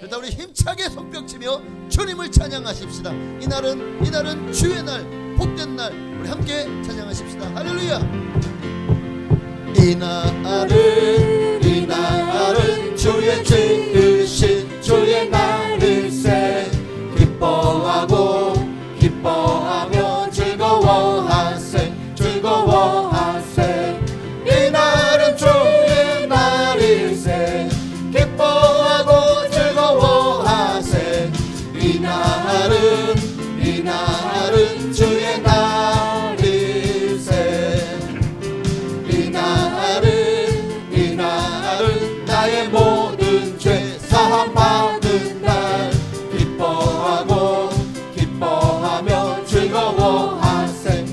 그러다 우리 힘차게 손뼉치며 주님을 찬양하십시다. 이날은 주의 날, 복된 날, 우리 함께 찬양하십시다. 할렐루야. 이날은 주의 지으신 주의 날일세. 기뻐하고 기뻐하며 즐거워하세. 이날은 주의 날일세. 기뻐하고 즐거워하세. 이날은 주의 날일세. 이날은 나의 모든 죄 사함 받은 날. 기뻐하며 즐거워하세.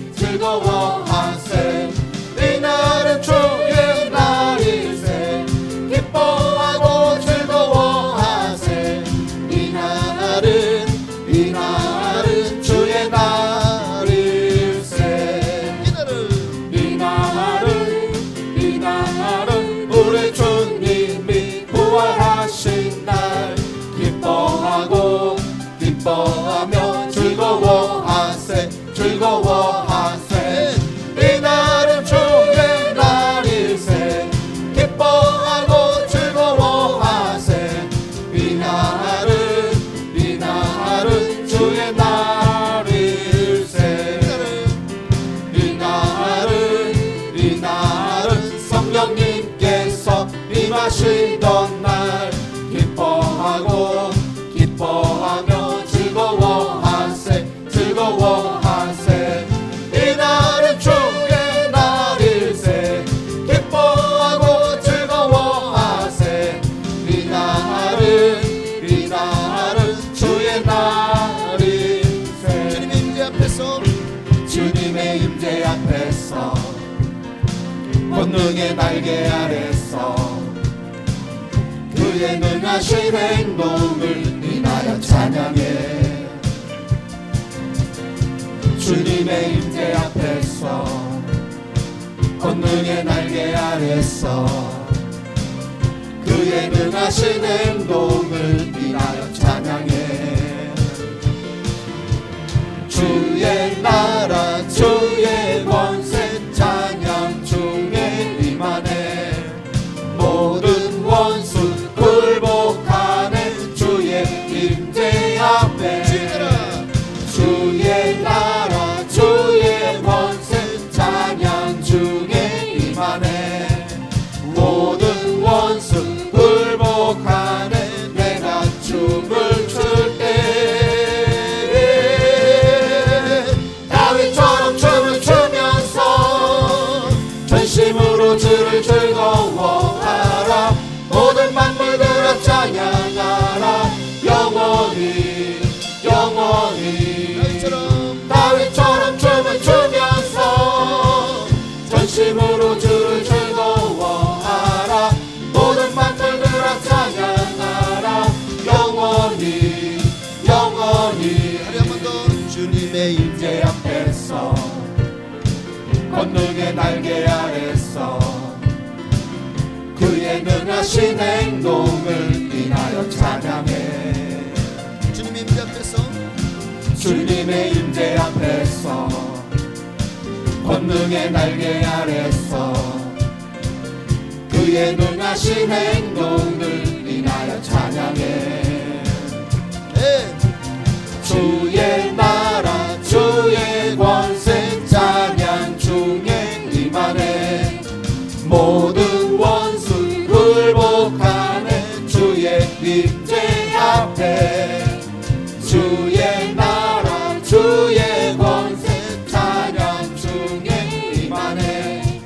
이날은 주의 날일세. 기뻐하고 즐거워하세. 이날은 주의 날일세. 이날은 우리 주님이 부활하신 날. 기뻐하며 즐거워하세. 이날은 주의 날일세. 기뻐하고 즐거워하세. 이날은 주의 날일세. 이날은 성령님께서 임하시던 날. 기뻐하며 즐거워하세. 이날은 주의 날일세. 기뻐하고 즐거워하세. 이날은 주의 날일세. 주님의 임재 앞에서 권능의 날개 아래서 그의 능하신 행동을 인하여 찬양해. 주님의 임재 앞에서 권능의 날개 아래서 그의 능하신 행동을 인하여 찬양해. 주의 나라 주의 권세 찬양 중에 임하네. 모든 원수 굴복하네. 주의 임재 앞에. 주의 나라 주의 권세 찬양 중에 임하네. 모든 원수 굴복하네. 내가 춤을 출 때 다윗처럼 춤을 추면서 전심으로 주를 즐거워하라. 모든 만물들아 찬양하라. 영원히 다윗처럼 춤을 추면서 전심으로 주를 즐거워하라. 모든 만물들아 찬양하라. 영원히 하루 한 번 더. 주님의 임재 앞에서 권능의 날개 아래서 그의 능하신 행동을 인하여 찬양해. 주님의 임재 앞에서 권능의 날개 아래서 그의 능하신 행동을 인하여 찬양해. 주의 나라 주의 권세 찬양 중에 임하네. 모든 원수 굴복하네. 주의 임재 앞에. 주의 나라 주의 권세 찬양 중에 임하네.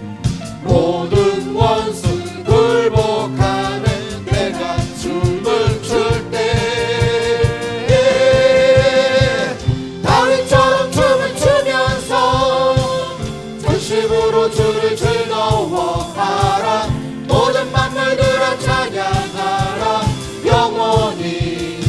모든 원수 굴복하네. 내가 춤을 출 때 다윗처럼 춤을 추면서 전심으로 주를 즐거워하라. 모든 만물들아 찬양하라. 영원히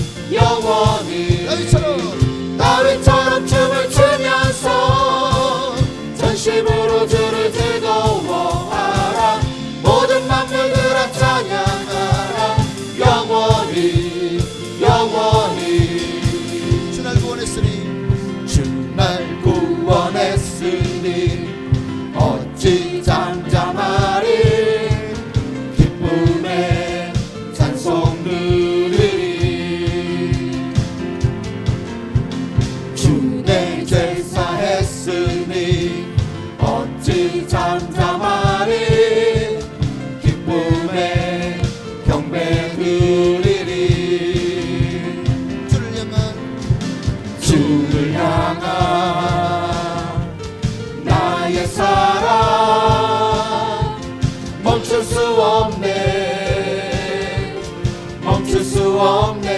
없네.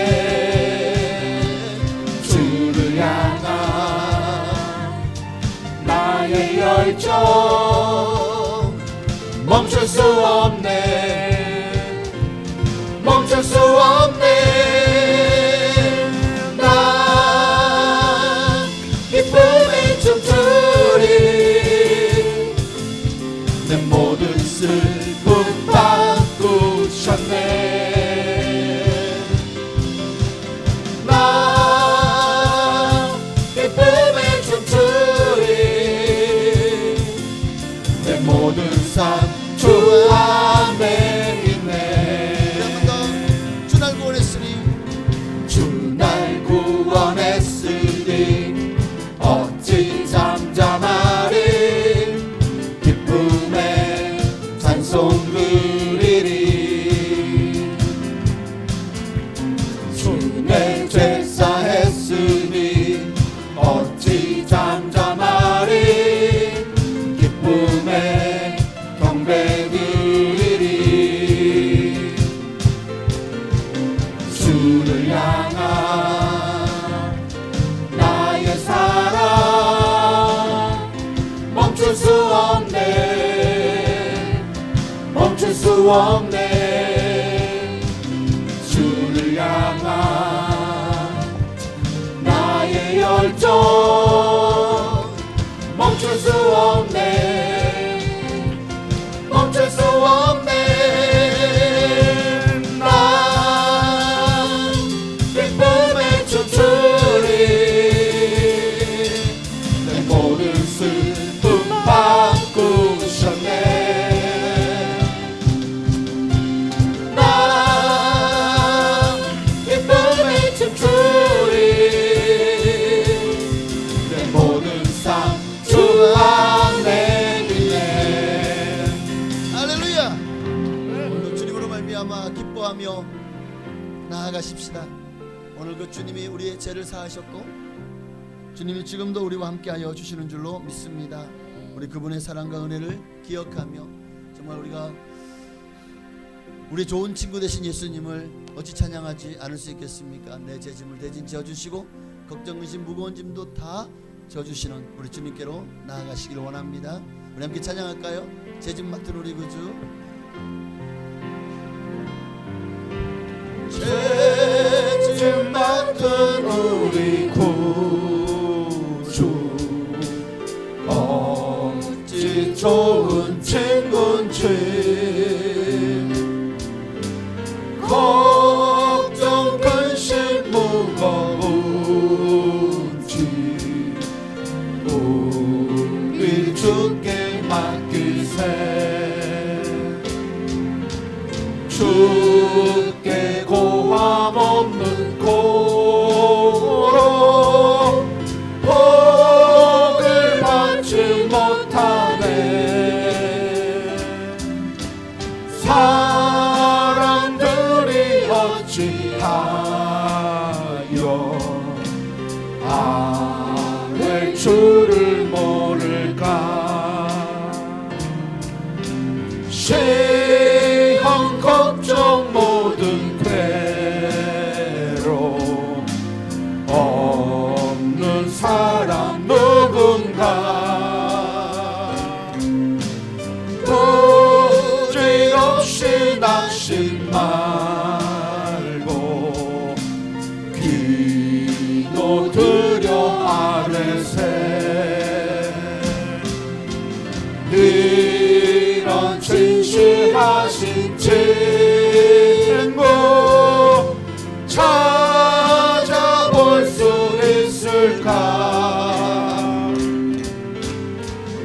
주를 향한 나의 열정 멈출 수 없네. 멈출 수 없네. 나 기쁨에 춤추리. 내 모든 슬픔 바꾸셨네. 나 기쁨에 춤추리. 내 모든 삶 주 안에 있네. 한 번 더. 주 날 구원했으니 주 날 구원했으니 어찌 잠잠하리. 기쁨에 찬송 드리리. 주 내 죄 사했으니 어찌 잠잠하리. 기쁨에 경배 드리리. 주를 향한 나의 사랑 멈출 수 없네. 멈출 수 없네. 주를 향한 나의 열정 멈출 수 없네. 멈출 수 없네. 나 기쁨에 춤추리. 내 모든 슬픔 바꾸셨네. 나 기쁨에 춤추리. 내 모든 삶 주 안에 있네. 할렐루야. 오늘도 주님으로 말미암아 기뻐하며 나아가십시다. 오늘 그 주님이 우리의 죄를 사하셨고 주님이 지금도 우리와 함께하여 주시는 줄로 믿습니다. 우리 그분의 사랑과 은혜를 기억하며 정말 우리가 우리 좋은 친구 되신 예수님을 어찌 찬양하지 않을 수 있겠습니까? 내 죄짐을 대신 지어주시고 걱정 근심 무거운 짐도 다 져주시는 우리 주님께로 나아가시길 원합니다. 우리 함께 찬양할까요? 죄짐 맡은 우리 구주. 죄짐 맡은 우리 구주 어찌 좋은 친구인지. 걱정 근심 무거운지 우리 주께 맡기세. 주께 고함 없는 고로 복을 받지 못하네. 사람들이 어찌하여 아랠 줄을 모를까. 시험 걱정 모든 괴로 없는 사람 누군가. 부지 없이 낙심 말고 기도 드려 아뢰세. 이런 진실하신 친구 찾아볼 수 있을까.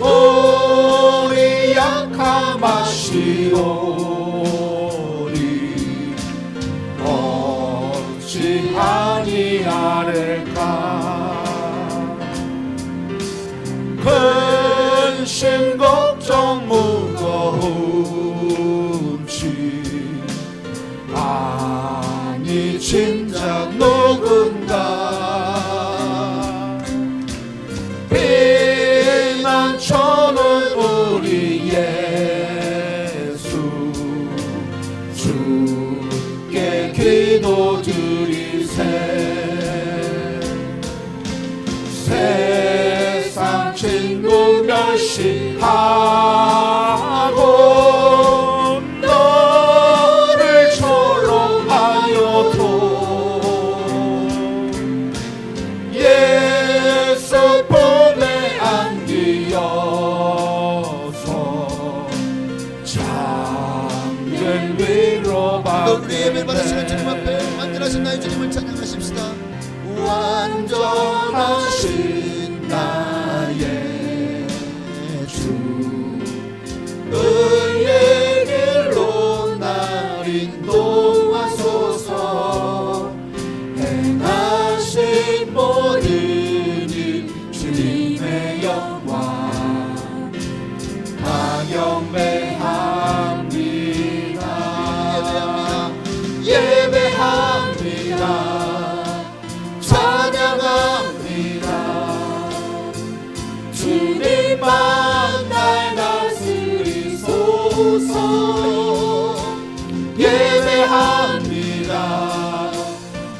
우리 약함 아시오니 어찌 아니하릴까. 근심 걱정 무거운지 아니 진작 누군가. 피난처는 우리 예수 주께 기도 다스리세. 세상 친구 멸시하고 너를 조롱하여도 예수 품에 안기어서 참된 위로받게 우리 예배를 받으시는 주님 앞에 완전하신 나의 주님을 찬양하십시다. 완전하신 나의 주, 의의 길로 날 인도하소서. 행하신 모든 일 주님의 영광 다 경배합니다. 예배합니다. 찬양합니다. 주님만 날 다스리소서. 예배합니다.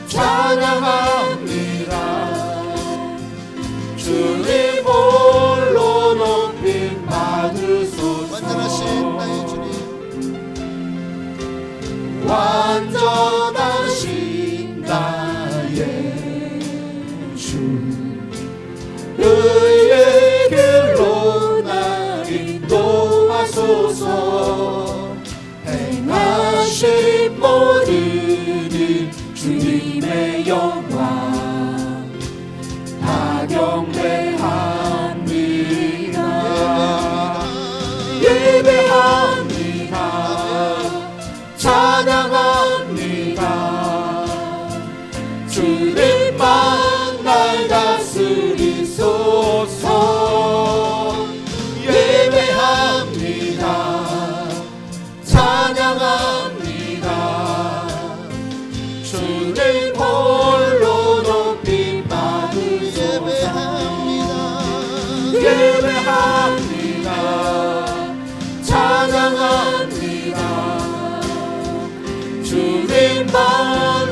찬양합니다. 주님 홀로 높임 받으소서. 완전하신 나의 주님, 완전하신 나의 주, 의의 길로 날 인도하소서. 행하신 모든 일 주님의 영광 다 경배합니다. 예배합니다. 찬양합니다. 주님만 날 다스리소서. 예배합니다. 찬양합니다. 주님 홀로 높임 받으소서. 예배합니다. 찬양합니다. 주님만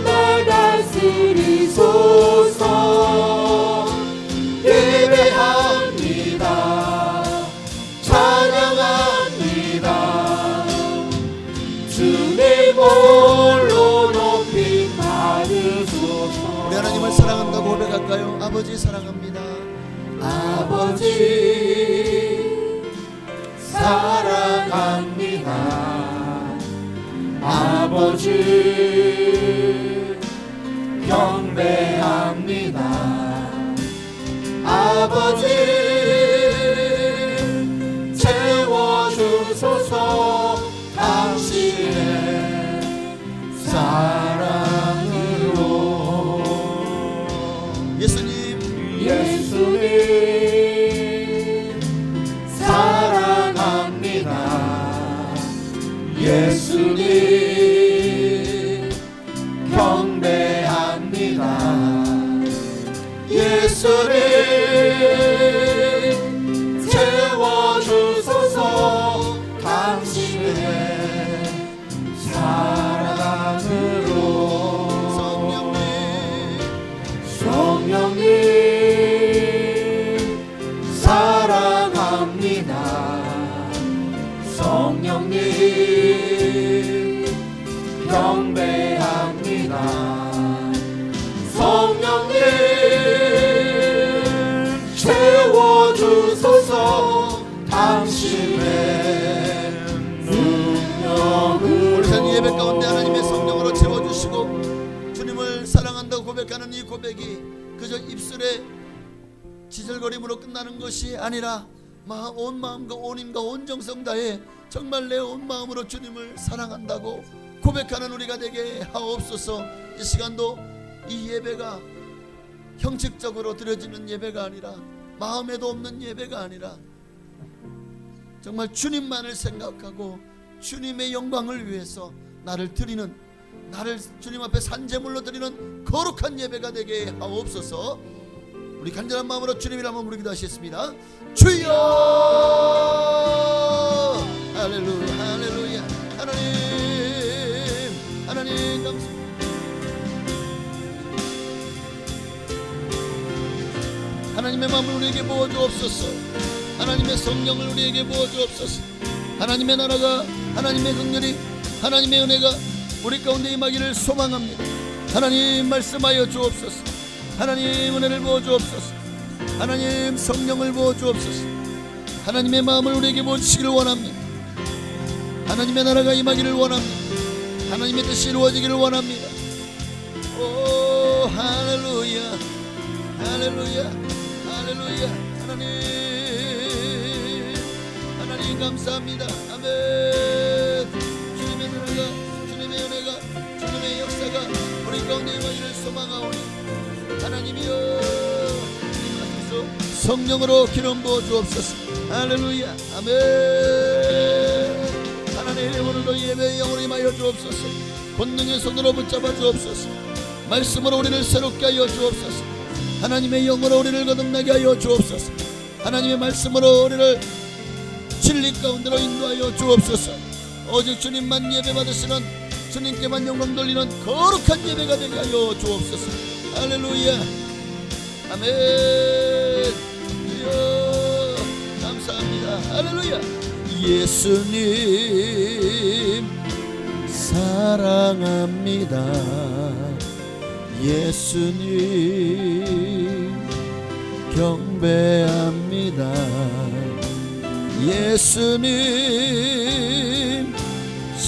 날 다스리소서. 예배합니다. 찬양합니다. 주님 홀로 높임 받으소서. 우리 하나님을 사랑한다고 고백할까요? 아버지 사랑합니다. 아버지 사랑합니다. 아버지 경배합니다. 아버지 채워주소서. 당신의 사랑으로. 예수님, 예수님 사랑합니다. 예수님 경배합니다. 예수님 채워주소서. 당신의 사랑으로. 성령님 사랑합니다. 성령님 경배합니다. 성령님 채워주소서. 당신의 능력으로. 우리 산 예배 가운데 하나님의 성령으로 채워주시고 주님을 사랑한다고 고백하는 이 고백이 그저 입술에 지절거림으로 끝나는 것이 아니라 온 마음과 온 힘과 온 정성 다해 정말 내 온 마음으로 주님을 사랑한다고 고백하는 우리가 되게 하옵소서. 이 시간도 이 예배가 형식적으로 드려지는 예배가 아니라 마음에도 없는 예배가 아니라 정말 주님만을 생각하고 주님의 영광을 위해서 나를 주님 앞에 산제물로 드리는 거룩한 예배가 되게 하옵소서. 우리 간절한 마음으로 주님이라 한번 부르기도 하시겠습니다. 주여 할렐루야 할렐루야. 하나님 감사합니다. 하나님의 마음을 우리에게 부어주옵소서. 하나님의 성령을 우리에게 부어주옵소서. 하나님의 나라가, 하나님의 긍휼이, 하나님의 은혜가 우리 가운데 임하기를 소망합니다. 하나님 말씀하여 주옵소서. 하나님 은혜를 부어주옵소서. 하나님 성령을 부어주옵소서. 하나님의 마음을 우리에게 부어주시기를 원합니다. 하나님의 나라가 임하기를 원합니다. 하나님의 뜻이 이루어지기를 원합니다. 오 할렐루야, 할렐루야, 할렐루야. 하나님 감사합니다. 아멘. 주님의 나라가, 주님의 은혜가, 주님의 역사가 우리 가운데 임하기를 소망하오니 하나님이여 임하소서. 성령으로 기름 부어 주옵소서. 할렐루야. 아멘. 하나님 오늘도 예배의 영으로 임하여 주옵소서. 권능의 손으로 붙잡아 주옵소서. 말씀으로 우리를 새롭게 하여 주옵소서. 하나님의 영으로 우리를 거듭나게 하여 주옵소서. 하나님의 말씀으로 우리를 진리 가운데로 인도하여 주옵소서. 오직 주님만 예배 받으시는, 주님께만 영광 돌리는 거룩한 예배가 되게 하여 주옵소서. 할렐루야. 아멘. 주여 감사합니다. 할렐루야. 예수님 사랑합니다. 예수님 경배합니다. 예수님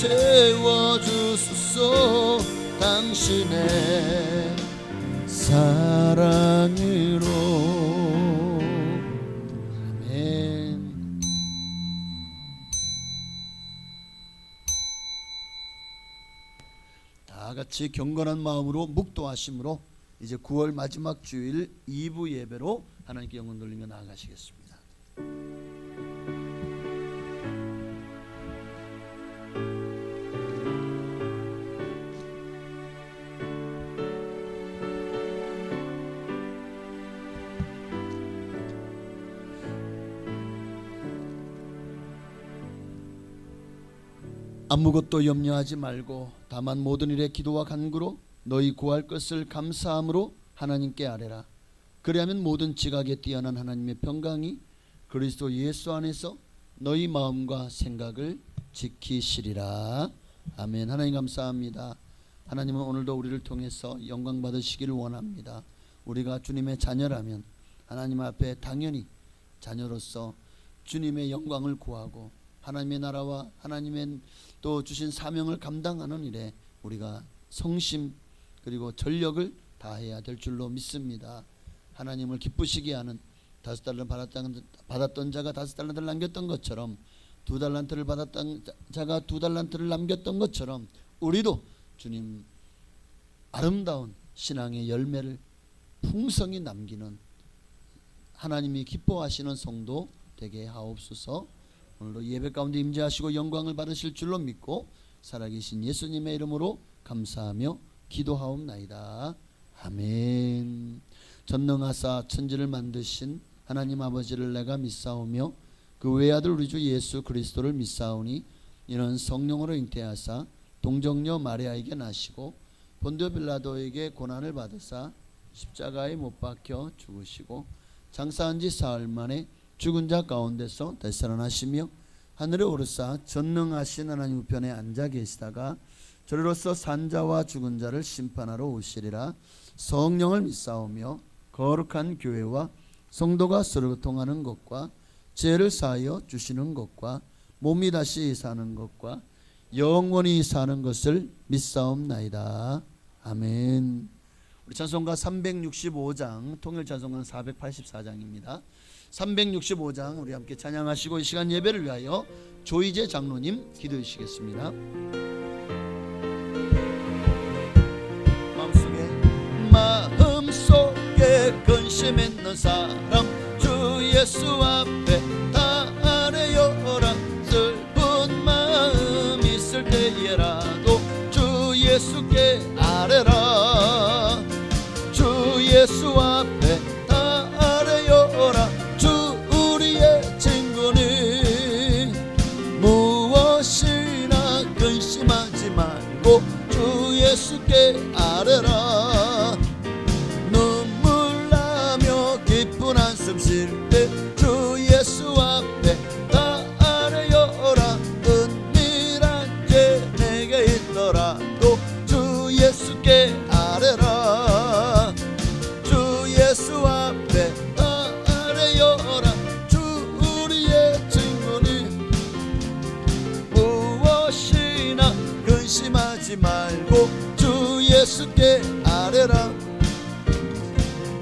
채워주소서. 당신의 사랑으로. 아멘. 다 같이 경건한 마음으로 묵도하심으로 이제 9월 마지막 주일 2부 예배로 하나님께 영광 돌리며 나아가시겠습니다. 아무것도 염려하지 말고 다만 모든 일에 기도와 간구로 너희 구할 것을 감사함으로 하나님께 아뢰라. 그리하면 모든 지각에 뛰어난 하나님의 평강이 그리스도 예수 안에서 너희 마음과 생각을 지키시리라. 아멘. 하나님 감사합니다. 하나님은 오늘도 우리를 통해서 영광 받으시기를 원합니다. 우리가 주님의 자녀라면 하나님 앞에 당연히 자녀로서 주님의 영광을 구하고 하나님의 나라와 하나님의 또 주신 사명을 감당하는 일에 우리가 성심 그리고 전력을 다해야 될 줄로 믿습니다. 하나님을 기쁘시게 하는 5달란트 받았던 자가 5달란트를 남겼던 것처럼 2달란트를 받았던 자가 2달란트를 남겼던 것처럼 우리도 주님 아름다운 신앙의 열매를 풍성히 남기는 하나님이 기뻐하시는 성도 되게 하옵소서. 오늘도 예배 가운데 임재하시고 영광을 받으실 줄로 믿고 살아계신 예수님의 이름으로 감사하며 기도하옵나이다. 아멘. 전능하사 천지를 만드신 하나님 아버지를 내가 믿사오며 그 외아들 우리 주 예수 그리스도를 믿사오니 이는 성령으로 잉태하사 동정녀 마리아에게 나시고 본디오 빌라도에게 고난을 받으사 십자가에 못 박혀 죽으시고 장사한 지 사흘 만에 죽은 자 가운데서 다시 살아나시며 하늘에 오르사 전능하신 하나님 우편에 앉아 계시다가 저리로서 산자와 죽은 자를 심판하러 오시리라. 성령을 믿사오며 거룩한 교회와 성도가 서로 통하는 것과 죄를 사하여 주시는 것과 몸이 다시 사는 것과 영원히 사는 것을 믿사옵나이다. 아멘. 우리 찬송가 365장 통일 찬송가 484장입니다. 365장 우리 함께 찬양하시고 이 시간 예배를 위하여 조이제 장로님 기도해 주시겠습니다. 마음속에 근심 있는 사람 주 예수 앞에 다 아뢰어라. 슬픈 마음 있을 때에라도 주 예수께 아뢰라. 주 예수 앞에 다 아뢰어라. 주 우리의 친구니 무엇이나 근심하지 말고 주 예수께 아뢰라. 눈물 나며 기쁜 한 예수께 아뢰라.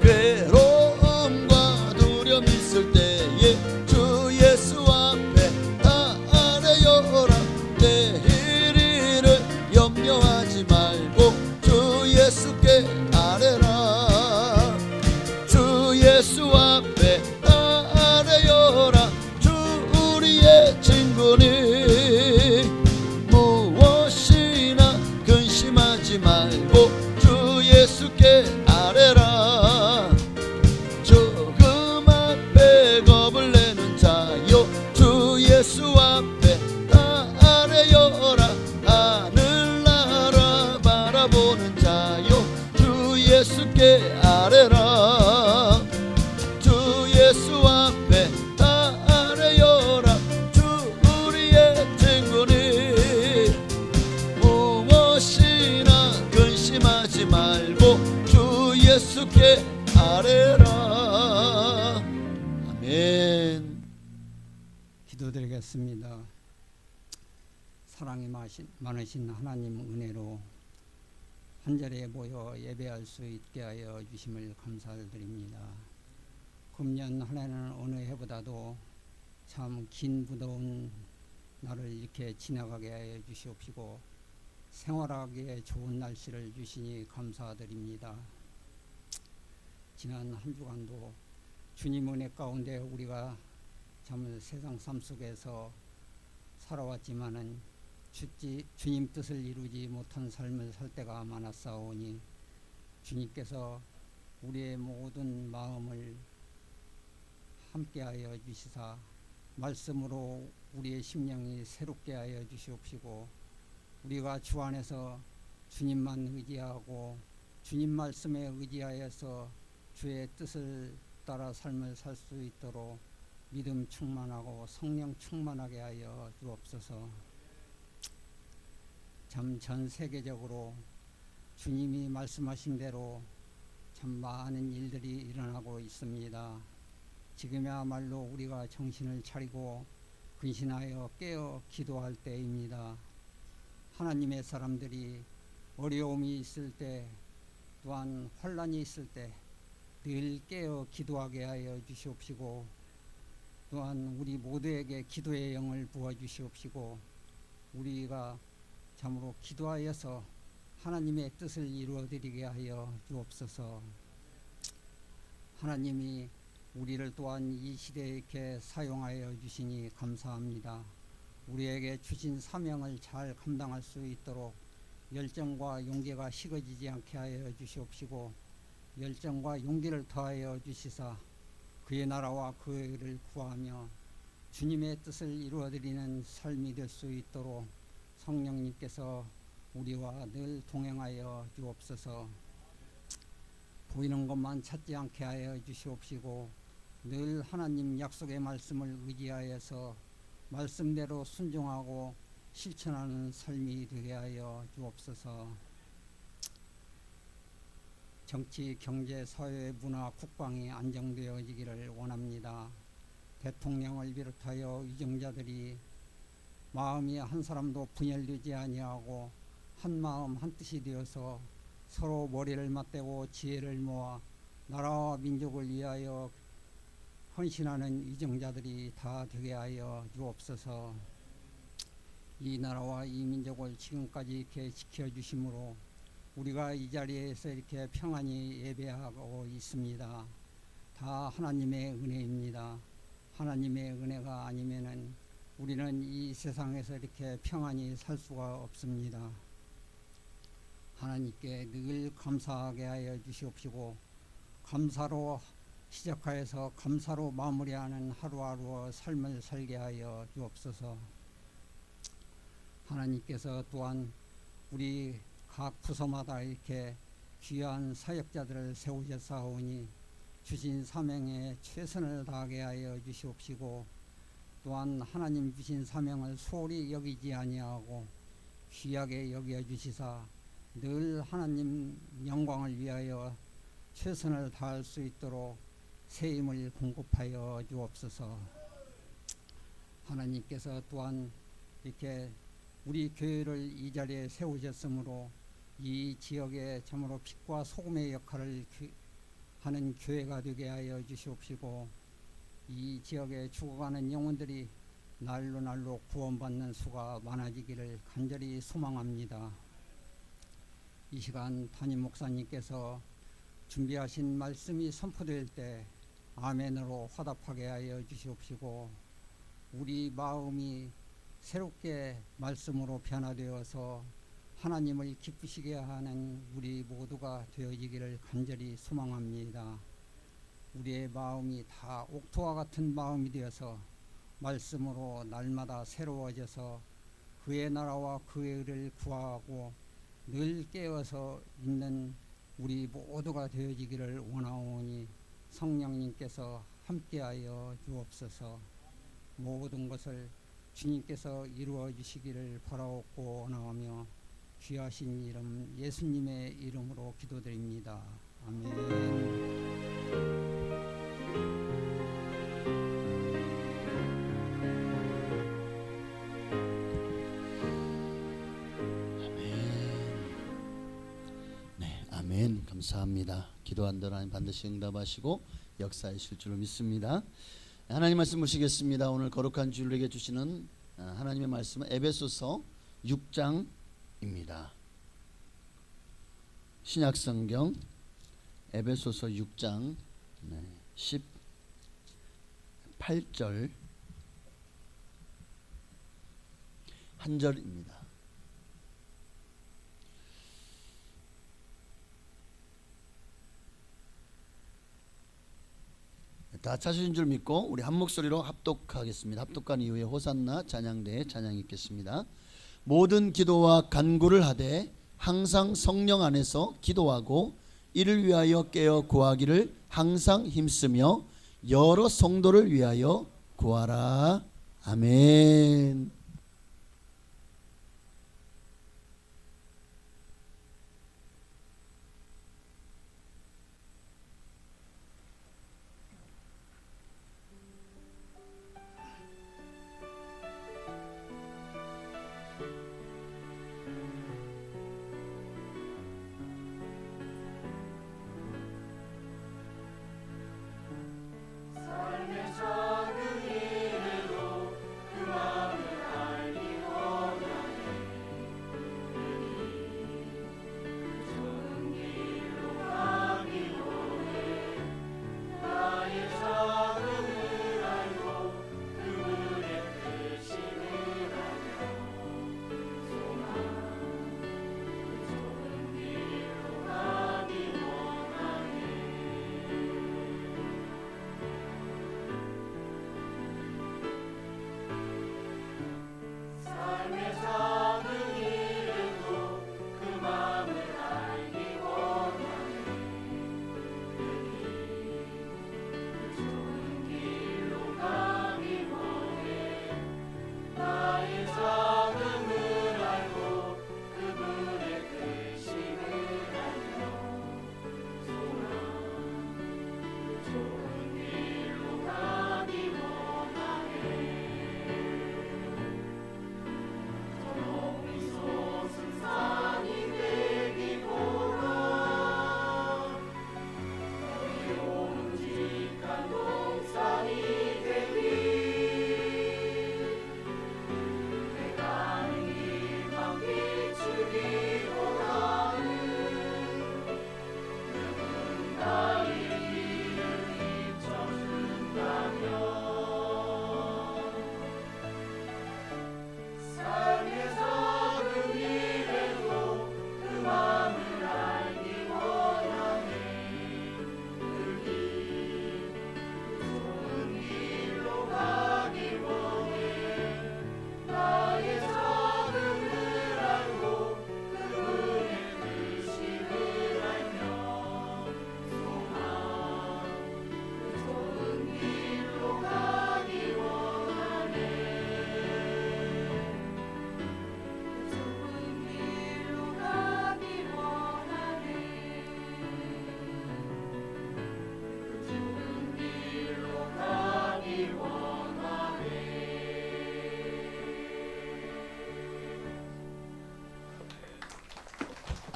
괴로움과 두려움 있을 때에 주 예수 앞에 아뢰어라. 내일 일을 염려하지 말고 주 예수께 아뢰라. 주 예수 앞에 아뢰어라. 주 우리의 친구니 무엇이나 근심하지 말고 주 예수께 아뢰라. 조금 앞에 겁을 내는 자요 주 예수 앞에 아뢰어라. 하늘나라 바라보는 자요 주 예수께 아뢰라. 주 예수 앞에 아뢰어라. 주 우리의 친구니 무엇이나 근심하지 말고 주 예수께 아뢰라. 아멘. 기도드리겠습니다. 사랑이 많으신 하나님 은혜로 한 자리에 모여 예배할 수 있게 하여 주심을 감사드립니다. 금년 한 해는 어느 해보다도 참 긴 무더운 날을 이렇게 지나가게 하여 주시옵시고 생활하기에 좋은 날씨를 주시니 감사드립니다. 지난 한 주간도 주님 은혜 가운데 우리가 참 세상 삶 속에서 살아왔지만은 주님 뜻을 이루지 못한 삶을 살 때가 많았사오니 주님께서 우리의 모든 마음을 함께하여 주시사 말씀으로 우리의 심령이 새롭게 하여 주시옵시고 우리가 주 안에서 주님만 의지하고 주님 말씀에 의지하여서 주의 뜻을 따라 삶을 살 수 있도록 믿음 충만하고 성령 충만하게 하여 주옵소서. 참 전 세계적으로 주님이 말씀하신 대로 참 많은 일들이 일어나고 있습니다. 지금이야말로 우리가 정신을 차리고 근신하여 깨어 기도할 때입니다. 하나님의 사람들이 어려움이 있을 때 또한 환난이 있을 때 늘 깨어 기도하게 하여 주시옵시고 또한 우리 모두에게 기도의 영을 부어주시옵시고 우리가 참으로 기도하여서 하나님의 뜻을 이루어드리게 하여 주옵소서. 하나님이 우리를 또한 이 시대에 이렇게 사용하여 주시니 감사합니다. 우리에게 주신 사명을 잘 감당할 수 있도록 열정과 용기가 식어지지 않게 하여 주시옵시고 열정과 용기를 더하여 주시사 그의 나라와 그를 구하며 주님의 뜻을 이루어드리는 삶이 될 수 있도록 성령님께서 우리와 늘 동행하여 주옵소서. 보이는 것만 찾지 않게 하여 주시옵시고 늘 하나님 약속의 말씀을 의지하여서 말씀대로 순종하고 실천하는 삶이 되게 하여 주옵소서. 정치, 경제, 사회, 문화, 국방이 안정되어지기를 원합니다. 대통령을 비롯하여 위정자들이 마음이 한 사람도 분열되지 아니하고 한 마음 한 뜻이 되어서 서로 머리를 맞대고 지혜를 모아 나라와 민족을 위하여 헌신하는 위정자들이 다 되게 하여 주옵소서. 이 나라와 이 민족을 지금까지 이렇게 지켜주심으로 우리가 이 자리에서 이렇게 평안히 예배하고 있습니다. 다 하나님의 은혜입니다. 하나님의 은혜가 아니면은 우리는 이 세상에서 이렇게 평안히 살 수가 없습니다. 하나님께 늘 감사하게 하여 주시옵시고 감사로 시작하여서 감사로 마무리하는 하루하루 삶을 살게 하여 주옵소서. 하나님께서 또한 우리 각 부서마다 이렇게 귀한 사역자들을 세우셨사오니 주신 사명에 최선을 다하게 하여 주시옵시고 또한 하나님 주신 사명을 소홀히 여기지 아니하고 귀하게 여겨 주시사 늘 하나님 영광을 위하여 최선을 다할 수 있도록 새 힘을 공급하여 주옵소서. 하나님께서 또한 이렇게 우리 교회를 이 자리에 세우셨으므로 이 지역에 참으로 빛과 소금의 역할을 하는 교회가 되게 하여 주시옵시고, 이 지역에 죽어가는 영혼들이 날로 날로 구원받는 수가 많아지기를 간절히 소망합니다. 이 시간 담임 목사님께서 준비하신 말씀이 선포될 때 아멘으로 화답하게 하여 주시옵시고, 우리 마음이 새롭게 말씀으로 변화되어서 하나님을 기쁘시게 하는 우리 모두가 되어지기를 간절히 소망합니다. 우리의 마음이 다 옥토와 같은 마음이 되어서 말씀으로 날마다 새로워져서 그의 나라와 그의 의를 구하고 늘 깨어서 있는 우리 모두가 되어지기를 원하오니 성령님께서 함께하여 주옵소서. 모든 것을 주님께서 이루어 주시기를 바라옵고 원하오며 귀하신 이름 예수님의 이름으로 기도드립니다. 아멘. 네, 아멘. 감사합니다. 기도한 대로 하나님 반드시 응답하시고 역사하실 줄을 믿습니다. 하나님 말씀 보시겠습니다. 오늘 거룩한 주일을 우리에게 주시는 하나님의 말씀은 에베소서 6장입니다. 신약성경 에베소서 6장 18절 한 절입니다. 다 찾으신 줄 믿고 우리 한 목소리로 합독하겠습니다. 합독한 이후에 호산나 찬양대에 찬양이 있겠습니다. 모든 기도와 간구를 하되 항상 성령 안에서 기도하고 이를 위하여 깨어 구하기를 항상 힘쓰며 여러 성도를 위하여 구하라. 아멘. 삶의 작은 일에도 그 마음을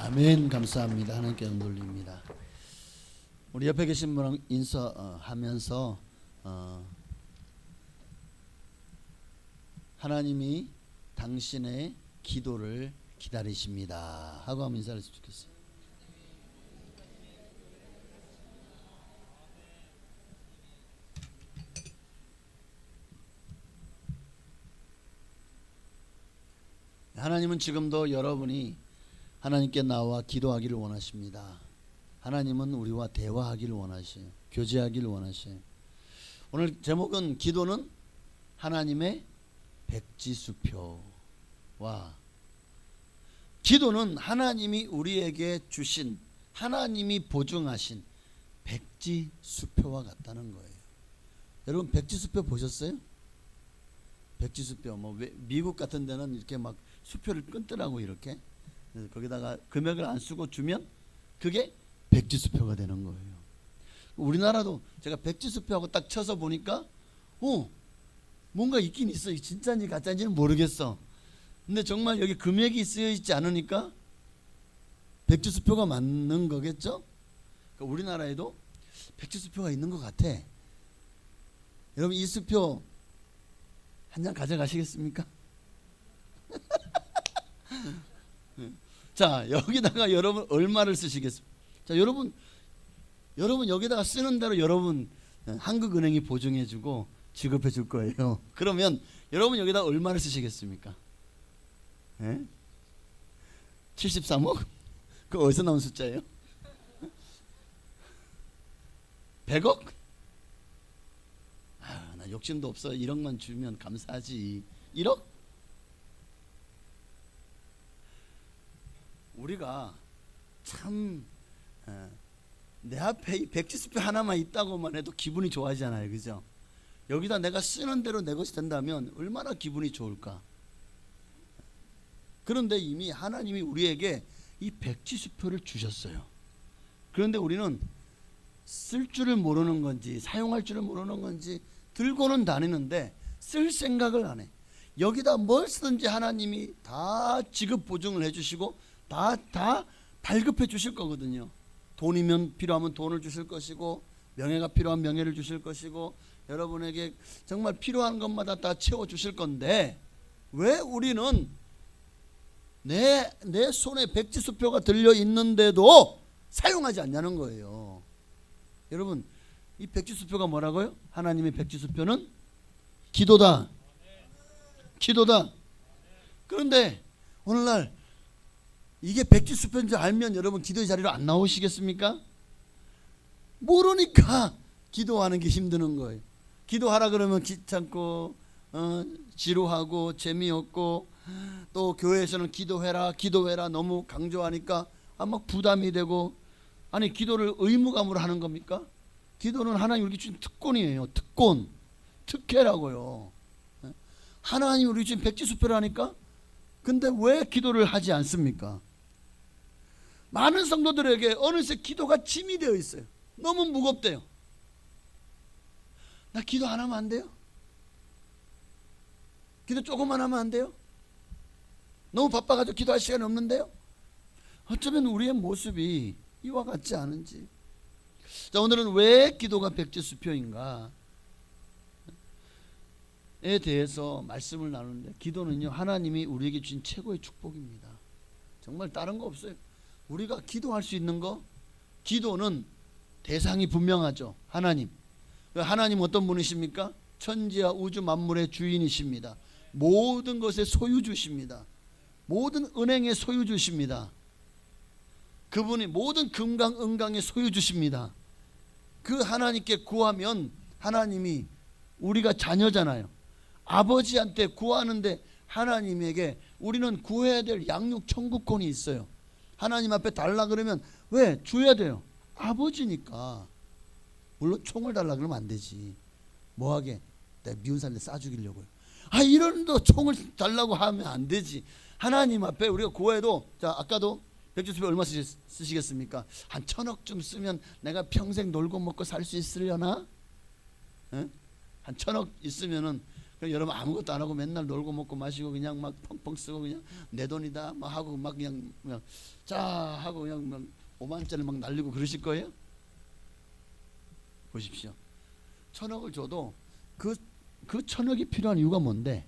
아멘. 감사합니다. 하나님께 영광 돌립니다. 우리 옆에 계신 분랑 인사하면서 하나님이 당신의 기도를 기다리십니다 하고 한번 인사를 했으면 좋겠어요. 하나님은 지금도 여러분이 하나님께 나와 기도하기를 원하십니다. 하나님은 우리와 대화하기를 원하셔요. 교제하기를 원하셔요. 오늘 제목은 기도는 하나님의 백지수표와 기도는 하나님이 우리에게 주신 하나님이 보증하신 백지수표와 같다는 거예요. 여러분 백지수표 보셨어요? 백지수표 미국 같은 데는 이렇게 막 수표를 끊더라고 이렇게. 거기다가 금액을 안 쓰고 주면 그게 백지수표가 되는 거예요. 우리나라도 제가 백지수표하고 딱 쳐서 보니까 뭔가 있긴 있어. 진짜인지 가짜인지는 모르겠어. 근데 정말 여기 금액이 쓰여 있지 않으니까 백지수표가 맞는 거겠죠? 그러니까 우리나라에도 백지수표가 있는 것 같아. 여러분 이 수표 한 장 가져가시겠습니까? 자, 여기다가 여러분 얼마를 쓰시겠습니까? 자, 여러분 여기다가 쓰는 대로 여러분 한국은행이 보증해주고 지급해줄 거예요. 그러면 여러분 여기다 얼마를 쓰시겠습니까? 73억? 그거 어디서 나온 숫자예요? 100억? 나 욕심도 없어. 1억만 주면 감사하지. 1억? 우리가 참 내 앞에 이 백지수표 하나만 있다고만 해도 기분이 좋아지잖아요. 그죠? 여기다 내가 쓰는 대로 내 것이 된다면 얼마나 기분이 좋을까. 그런데 이미 하나님이 우리에게 이 백지수표를 주셨어요. 그런데 우리는 쓸 줄을 모르는 건지 사용할 줄을 모르는 건지 들고는 다니는데 쓸 생각을 안 해. 여기다 뭘 쓰든지 하나님이 다 지급 보증을 해주시고 다 발급해 주실 거거든요. 돈이면 필요하면 돈을 주실 것이고 명예가 필요한 명예를 주실 것이고 여러분에게 정말 필요한 것마다 다 채워 주실 건데 왜 우리는 내 손에 백지수표가 들려 있는데도 사용하지 않냐는 거예요. 여러분 이 백지수표가 뭐라고요? 하나님의 백지수표는 기도다. 기도다. 그런데 오늘날 이게 백지수표인지 알면 여러분 기도의 자리로 안 나오시겠습니까? 모르니까 기도하는 게 힘드는 거예요. 기도하라 그러면 귀찮고 지루하고 재미없고 또 교회에서는 기도해라 너무 강조하니까 막 부담이 되고 아니 기도를 의무감으로 하는 겁니까? 기도는 하나님 우리에게 주신 특권이에요. 특혜라고요. 하나님 우리 주신 백지수표라니까. 근데 왜 기도를 하지 않습니까? 많은 성도들에게 어느새 기도가 짐이 되어 있어요. 너무 무겁대요. 나 기도 안 하면 안 돼요? 기도 조금만 하면 안 돼요? 너무 바빠가지고 기도할 시간이 없는데요? 어쩌면 우리의 모습이 이와 같지 않은지. 자, 오늘은 왜 기도가 백지수표인가 에 대해서 말씀을 나누는데 기도는요 하나님이 우리에게 주신 최고의 축복입니다. 정말 다른 거 없어요. 우리가 기도할 수 있는 거 기도는 대상이 분명하죠. 하나님 어떤 분이십니까? 천지와 우주 만물의 주인이십니다. 모든 것의 소유주십니다. 모든 은행의 소유주십니다. 그분이 모든 금강 은강의 소유주십니다. 그 하나님께 구하면 하나님이 우리가 자녀잖아요. 아버지한테 구하는데 하나님에게 우리는 구해야 될 양육 청구권이 있어요. 하나님 앞에 달라 그러면 왜? 줘야 돼요. 아버지니까. 물론 총을 달라 그러면 안 되지. 뭐하게? 내가 미운 사람들 싸 죽이려고요. 이런도 총을 달라고 하면 안 되지. 하나님 앞에 우리가 구해도 자 아까도 백지수표 얼마 쓰시겠습니까? 한 1,000억쯤 쓰면 내가 평생 놀고 먹고 살 수 있으려나? 한 1,000억 있으면은 그럼 여러분 아무것도 안 하고 맨날 놀고 먹고 마시고 그냥 막 펑펑 쓰고 그냥 내 돈이다 막 하고 막 그냥 자 하고 그냥 막 5만짜리 막 날리고 그러실 거예요? 보십시오. 1,000억을 줘도 그 1,000억이 필요한 이유가 뭔데?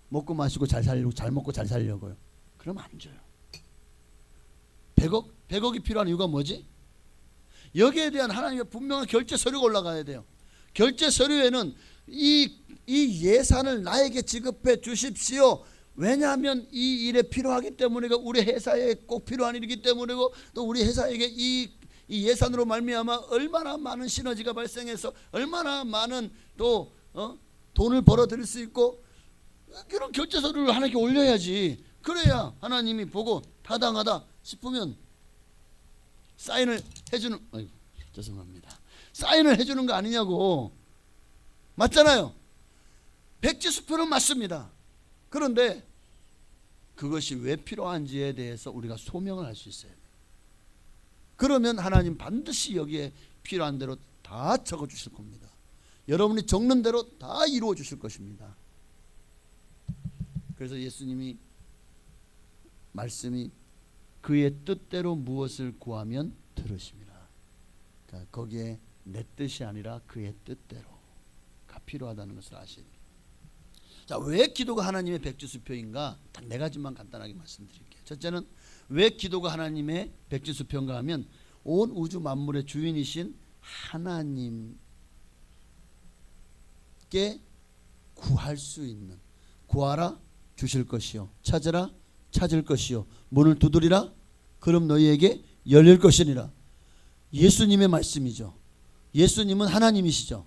먹고 마시고 잘 살려고, 잘 먹고 잘 살려고요. 그럼 안 줘요. 100억이 필요한 이유가 뭐지? 여기에 대한 하나님의 분명한 결제 서류가 올라가야 돼요. 결제 서류에는 이 예산을 나에게 지급해 주십시오. 왜냐하면 이 일에 필요하기 때문이고 우리 회사에 꼭 필요한 일이기 때문이고 또 우리 회사에게 이 예산으로 말미암아 얼마나 많은 시너지가 발생해서 얼마나 많은 또 돈을 벌어들일 수 있고 그런 결제 서류를 하나님께 올려야지. 그래야 하나님이 보고 타당하다 싶으면 사인을 해주는, 아이고 죄송합니다, 사인을 해주는 거 아니냐고. 맞잖아요. 백지수표는 맞습니다. 그런데 그것이 왜 필요한지에 대해서 우리가 소명을 할 수 있어야 돼요. 그러면 하나님 반드시 여기에 필요한 대로 다 적어 주실 겁니다. 여러분이 적는 대로 다 이루어 주실 것입니다. 그래서 예수님이 말씀이 그의 뜻대로 무엇을 구하면 들으심이라. 그러니까 거기에 내 뜻이 아니라 그의 뜻대로가 필요하다는 것을 아셔야 돼요. 자, 왜 기도가 하나님의 백지수표인가? 딱 네 가지만 간단하게 말씀드릴게요. 첫째는 왜 기도가 하나님의 백지수표인가 하면 온 우주 만물의 주인이신 하나님께 구할 수 있는, 구하라 주실 것이요, 찾으라 찾을 것이요, 문을 두드리라 그럼 너희에게 열릴 것이니라. 예수님의 말씀이죠. 예수님은 하나님이시죠.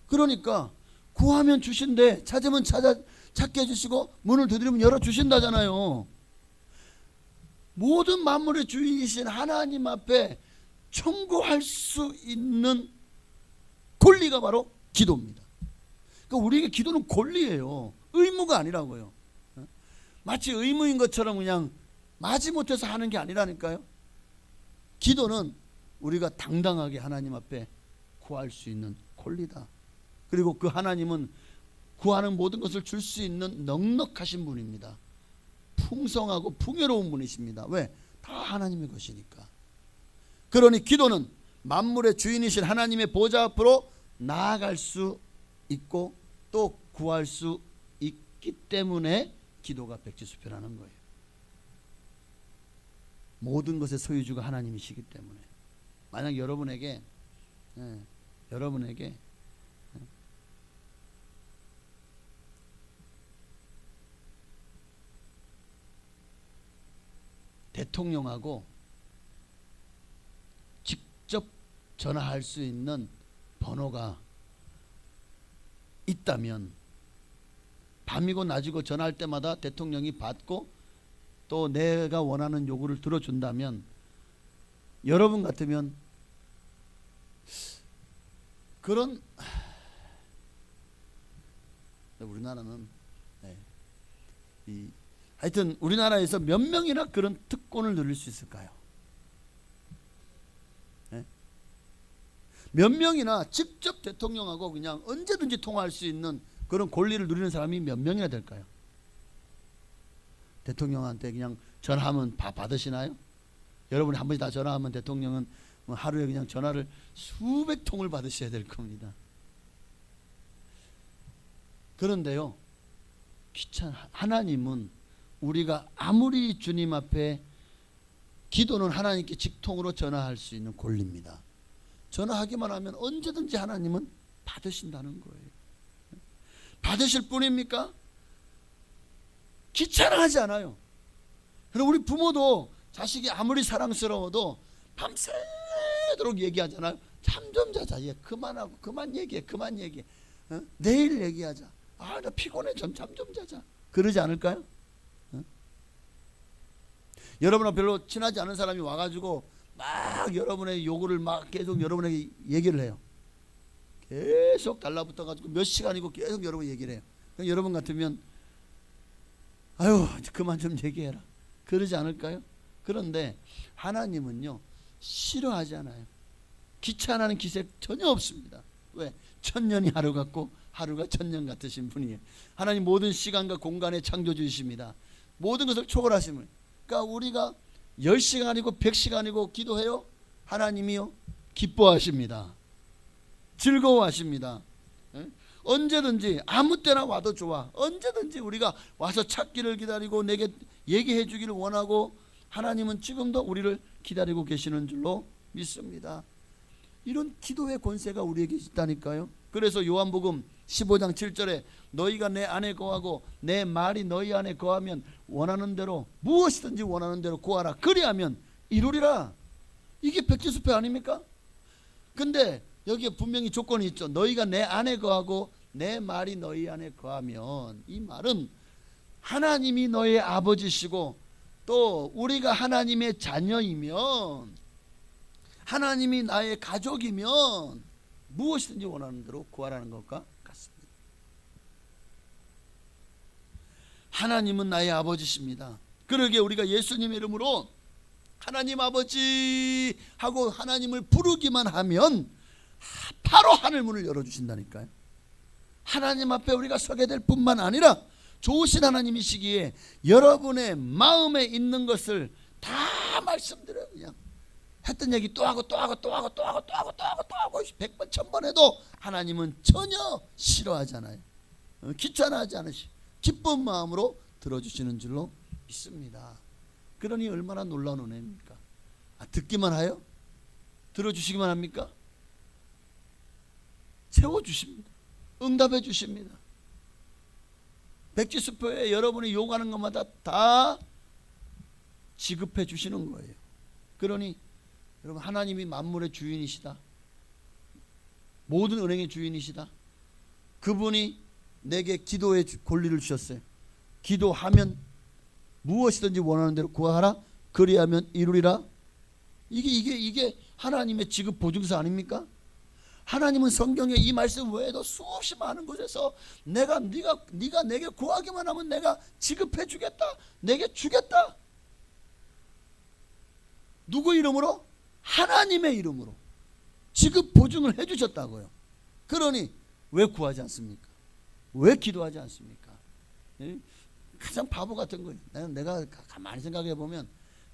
그러니까 구하면 주신대, 찾으면 찾게 해주시고 문을 두드리면 열어주신다잖아요. 모든 만물의 주인이신 하나님 앞에 청구할 수 있는 권리가 바로 기도입니다. 그러니까 우리에게 기도는 권리예요. 의무가 아니라고요. 마치 의무인 것처럼 그냥 마지못해서 하는 게 아니라니까요. 기도는 우리가 당당하게 하나님 앞에 구할 수 있는 권리다. 그리고 그 하나님은 구하는 모든 것을 줄 수 있는 넉넉하신 분입니다. 풍성하고 풍요로운 분이십니다. 왜? 다 하나님의 것이니까. 그러니 기도는 만물의 주인이신 하나님의 보좌 앞으로 나아갈 수 있고 또 구할 수 있기 때문에 기도가 백지수표라는 거예요. 모든 것의 소유주가 하나님이시기 때문에. 만약 여러분에게 대통령하고 직접 전화할 수 있는 번호가 있다면 밤이고 낮이고 전화할 때마다 대통령이 받고 또 내가 원하는 요구를 들어준다면 여러분 같으면 그런 우리나라는 하여튼 우리나라에서 몇 명이나 그런 특권을 누릴 수 있을까요? 몇 명이나 직접 대통령하고 그냥 언제든지 통화할 수 있는 그런 권리를 누리는 사람이 몇 명이나 될까요? 대통령한테 그냥 전화하면 받으시나요? 여러분이 한 번씩 다 전화하면 대통령은 하루에 그냥 전화를 수백 통을 받으셔야 될 겁니다. 그런데요, 하나님은 우리가 아무리 주님 앞에 기도는 하나님께 직통으로 전화할 수 있는 권리입니다. 전화하기만 하면 언제든지 하나님은 받으신다는 거예요. 받으실 뿐입니까? 귀찮아하지 않아요. 그리고 우리 부모도 자식이 아무리 사랑스러워도 밤새도록 얘기하잖아요. 잠 좀 자자. 얘 그만하고 그만 얘기해. 내일 얘기하자. 나 피곤해. 잠 좀 자자. 그러지 않을까요? 여러분하고 별로 친하지 않은 사람이 와가지고 막 여러분의 요구를 막 계속 여러분에게 얘기를 해요. 계속 달라붙어가지고 몇 시간이고 계속 여러분 얘기를 해요. 그럼 여러분 같으면 아유 그만 좀 얘기해라. 그러지 않을까요? 그런데 하나님은요 싫어하지 않아요. 귀찮아하는 기색 전혀 없습니다. 왜? 천년이 하루 같고 하루가 천년 같으신 분이에요. 하나님 모든 시간과 공간의 창조주이십니다. 모든 것을 초월하심을. 그러니까 우리가 10시간이고 100시간이고 기도해요. 하나님이요 기뻐하십니다. 즐거워하십니다. 언제든지 아무 때나 와도 좋아. 언제든지 우리가 와서 찾기를 기다리고 내게 얘기해 주기를 원하고 하나님은 지금도 우리를 기다리고 계시는 줄로 믿습니다. 이런 기도의 권세가 우리에게 있다니까요. 그래서 요한복음 15장 7절에 너희가 내 안에 거하고 내 말이 너희 안에 거하면 원하는 대로 무엇이든지 원하는 대로 구하라. 그리하면 이루리라. 이게 백지수표 아닙니까? 근데 여기에 분명히 조건이 있죠. 너희가 내 안에 거하고 내 말이 너희 안에 거하면, 이 말은 하나님이 너의 아버지시고 또 우리가 하나님의 자녀이면, 하나님이 나의 가족이면 무엇이든지 원하는 대로 구하라는 것과 같습니다. 하나님은 나의 아버지십니다. 그러기에 우리가 예수님의 이름으로 하나님 아버지 하고 하나님을 부르기만 하면 바로 하늘문을 열어주신다니까요. 하나님 앞에 우리가 서게 될 뿐만 아니라 좋으신 하나님이시기에 여러분의 마음에 있는 것을 다 말씀드려요. 그냥 했던 얘기 또 하고 또 하고 또 하고 또 하고 또 하고 또 하고 또 하고 100번 1000번 해도 하나님은 전혀 싫어하잖아요. 귀찮아하지 않으시고 기쁜 마음으로 들어주시는 줄로 믿습니다. 그러니 얼마나 놀라운 은혜입니까? 듣기만 하여? 들어주시기만 합니까? 채워주십니다. 응답해 주십니다. 백지수표에 여러분이 요구하는 것마다 다 지급해 주시는 거예요. 그러니 여러분, 하나님이 만물의 주인이시다. 모든 은행의 주인이시다. 그분이 내게 기도의 권리를 주셨어요. 기도하면 무엇이든지 원하는 대로 구하라. 그리하면 이루리라. 이게 하나님의 지급 보증서 아닙니까? 하나님은 성경에 이 말씀 외에도 수없이 많은 곳에서 네가 내게 구하기만 하면 내가 지급해 주겠다. 내게 주겠다. 누구 이름으로? 하나님의 이름으로 지급 보증을 해 주셨다고요. 그러니 왜 구하지 않습니까? 왜 기도하지 않습니까? 가장 바보 같은 거예요. 내가 가만히 생각해 보면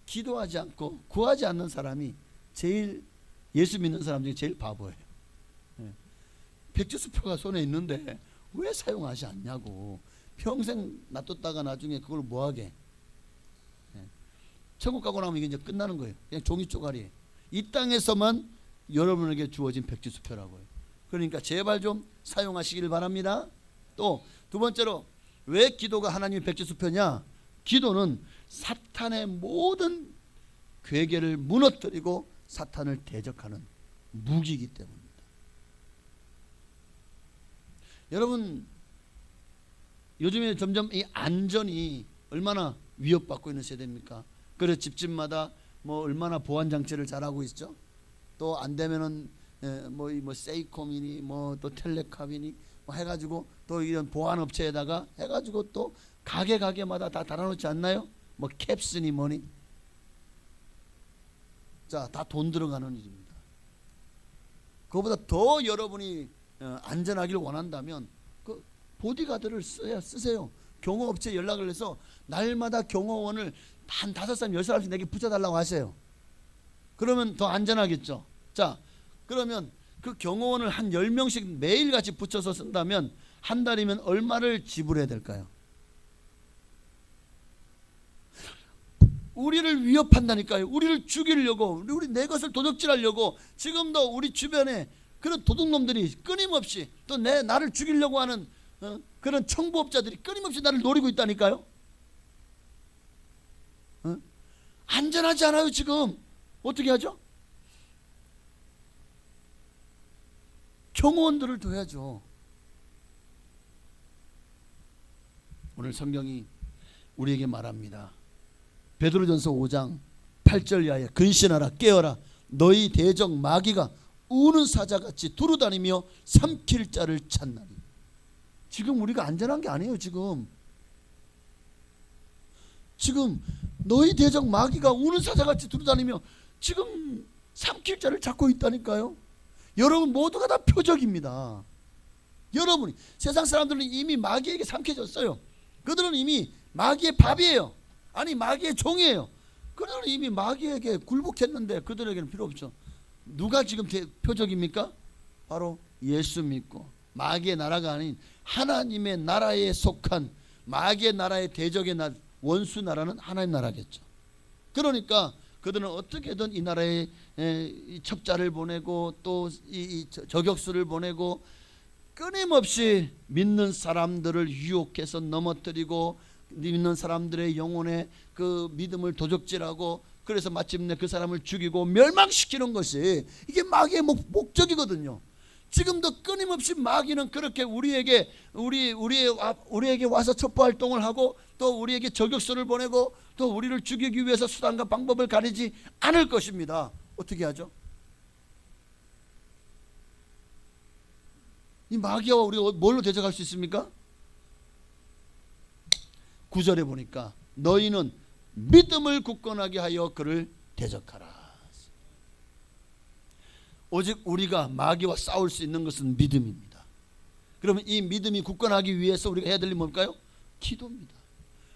기도하지 않고 구하지 않는 사람이 제일, 예수 믿는 사람 중에 제일 바보예요. 백지수표가 손에 있는데 왜 사용하지 않냐고. 평생 놔뒀다가 나중에 그걸 뭐하게. 천국 가고 나면 이게 이제 끝나는 거예요. 그냥 종이 쪼가리. 이 땅에서만 여러분에게 주어진 백지수표라고요. 그러니까 제발 좀 사용하시길 바랍니다. 또 두 번째로, 왜 기도가 하나님의 백지수표냐? 기도는 사탄의 모든 괴계를 무너뜨리고 사탄을 대적하는 무기이기 때문입니다. 여러분, 요즘에 점점 이 안전이 얼마나 위협받고 있는 세대입니까? 그래서 집집마다 뭐 얼마나 보안 장치를 잘하고 있죠. 또 안 되면은 뭐 세이콤이니 뭐 또 텔레캅이니 뭐 해가지고 또 이런 보안 업체에다가 해가지고 또 가게마다 다 달아놓지 않나요? 뭐 캡스니 뭐니. 자, 다 돈 들어가는 일입니다. 그거보다 더 여러분이 안전하기를 원한다면 그 보디가드를 쓰세요. 경호업체에 연락을 해서 날마다 경호원을 한 5사람 10사람씩 내게 붙여달라고 하세요. 그러면 더 안전하겠죠. 자, 그러면 그 경호원을 한 10명씩 매일같이 붙여서 쓴다면 한 달이면 얼마를 지불해야 될까요? 우리를 위협한다니까요. 우리를 죽이려고, 우리 내 것을 도둑질하려고 지금도 우리 주변에 그런 도둑놈들이 끊임없이 또 나를 죽이려고 하는 그런 청부업자들이 끊임없이 나를 노리고 있다니까요. 안전하지 않아요. 지금 어떻게 하죠? 경호원들을 둬야죠. 오늘 성경이 우리에게 말합니다. 베드로전서 5장 8절 이하에 근신하라, 깨어라. 너희 대적 마귀가 우는 사자같이 두루다니며 삼킬 자를 찾나니. 지금 우리가 안전한 게 아니에요. 지금 너희 대적 마귀가 우는 사자같이 두루다니며 지금 삼킬 자를 찾고 있다니까요. 여러분 모두가 다 표적입니다. 여러분이 세상 사람들은 이미 마귀에게 삼켜졌어요. 그들은 이미 마귀의 밥이에요. 아니 마귀의 종이에요. 그들은 이미 마귀에게 굴복했는데 그들에게는 필요 없죠. 누가 지금 표적입니까? 바로 예수 믿고 마귀의 나라가 아닌 하나님의 나라에 속한 마귀의 나라의 대적의 원수 나라는 하나님 나라겠죠. 그러니까 그들은 어떻게든 이 나라에 첩자를 보내고 또 이 저격수를 보내고 끊임없이 믿는 사람들을 유혹해서 넘어뜨리고 믿는 사람들의 영혼에 그 믿음을 도적질하고 그래서 마침내 그 사람을 죽이고 멸망시키는 것이 이게 마귀의 목적이거든요. 지금도 끊임없이 마귀는 그렇게 우리에게 와서 첩보 활동을 하고 또 우리에게 저격수를 보내고 또 우리를 죽이기 위해서 수단과 방법을 가리지 않을 것입니다. 어떻게 하죠? 이 마귀와 우리가 뭘로 대적할 수 있습니까? 9절에 보니까 너희는 믿음을 굳건하게 하여 그를 대적하라. 오직 우리가 마귀와 싸울 수 있는 것은 믿음입니다. 그러면 이 믿음이 굳건하기 위해서 우리가 해야 될 일이 뭘까요? 기도입니다.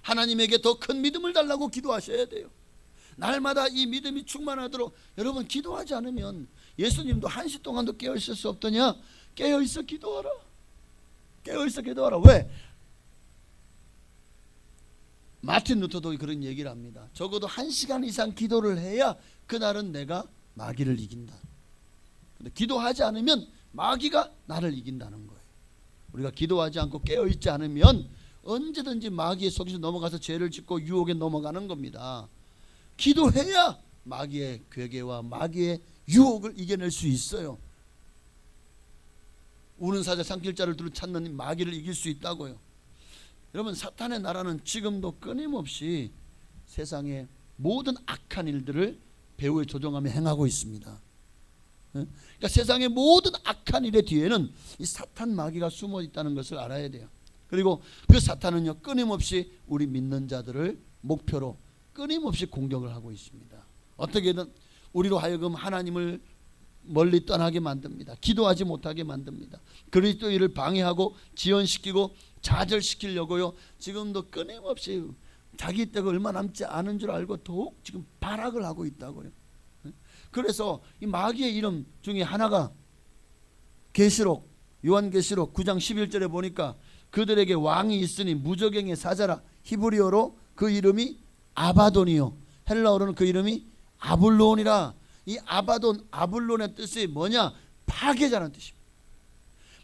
하나님에게 더 큰 믿음을 달라고 기도하셔야 돼요. 날마다 이 믿음이 충만하도록 여러분 기도하지 않으면 예수님도 1시 동안도 깨어있을 수 없더냐? 깨어있어 기도하라. 깨어있어 기도하라. 왜? 마틴 루터도 그런 얘기를 합니다. 적어도 1시간 이상 기도를 해야 그날은 내가 마귀를 이긴다. 근데 기도하지 않으면 마귀가 나를 이긴다는 거예요. 우리가 기도하지 않고 깨어있지 않으면 언제든지 마귀의 속에서 넘어가서 죄를 짓고 유혹에 넘어가는 겁니다. 기도해야 마귀의 괴계와 마귀의 유혹을 이겨낼 수 있어요. 우는 사자 삼킬자를 두루 찾는 마귀를 이길 수 있다고요. 여러분 사탄의 나라는 지금도 끊임없이 세상의 모든 악한 일들을 배후에 조종하며 행하고 있습니다. 그러니까 세상의 모든 악한 일의 뒤에는 이 사탄 마귀가 숨어 있다는 것을 알아야 돼요. 그리고 그 사탄은요 끊임없이 우리 믿는 자들을 목표로 끊임없이 공격을 하고 있습니다. 어떻게든 우리로 하여금 하나님을 멀리 떠나게 만듭니다. 기도하지 못하게 만듭니다. 그리스도인을 방해하고 지연시키고 좌절시키려고요. 지금도 끊임없이 자기 때가 얼마 남지 않은 줄 알고 더욱 지금 발악을 하고 있다고요. 그래서 이 마귀의 이름 중에 하나가 계시록 요한계시록 9장 11절에 보니까 그들에게 왕이 있으니 무저갱의 사자라. 히브리어로 그 이름이 아바돈이요 헬라어로는 그 이름이 아블론이라. 이 아바돈 아블론의 뜻이 뭐냐? 파괴자라는 뜻입니다.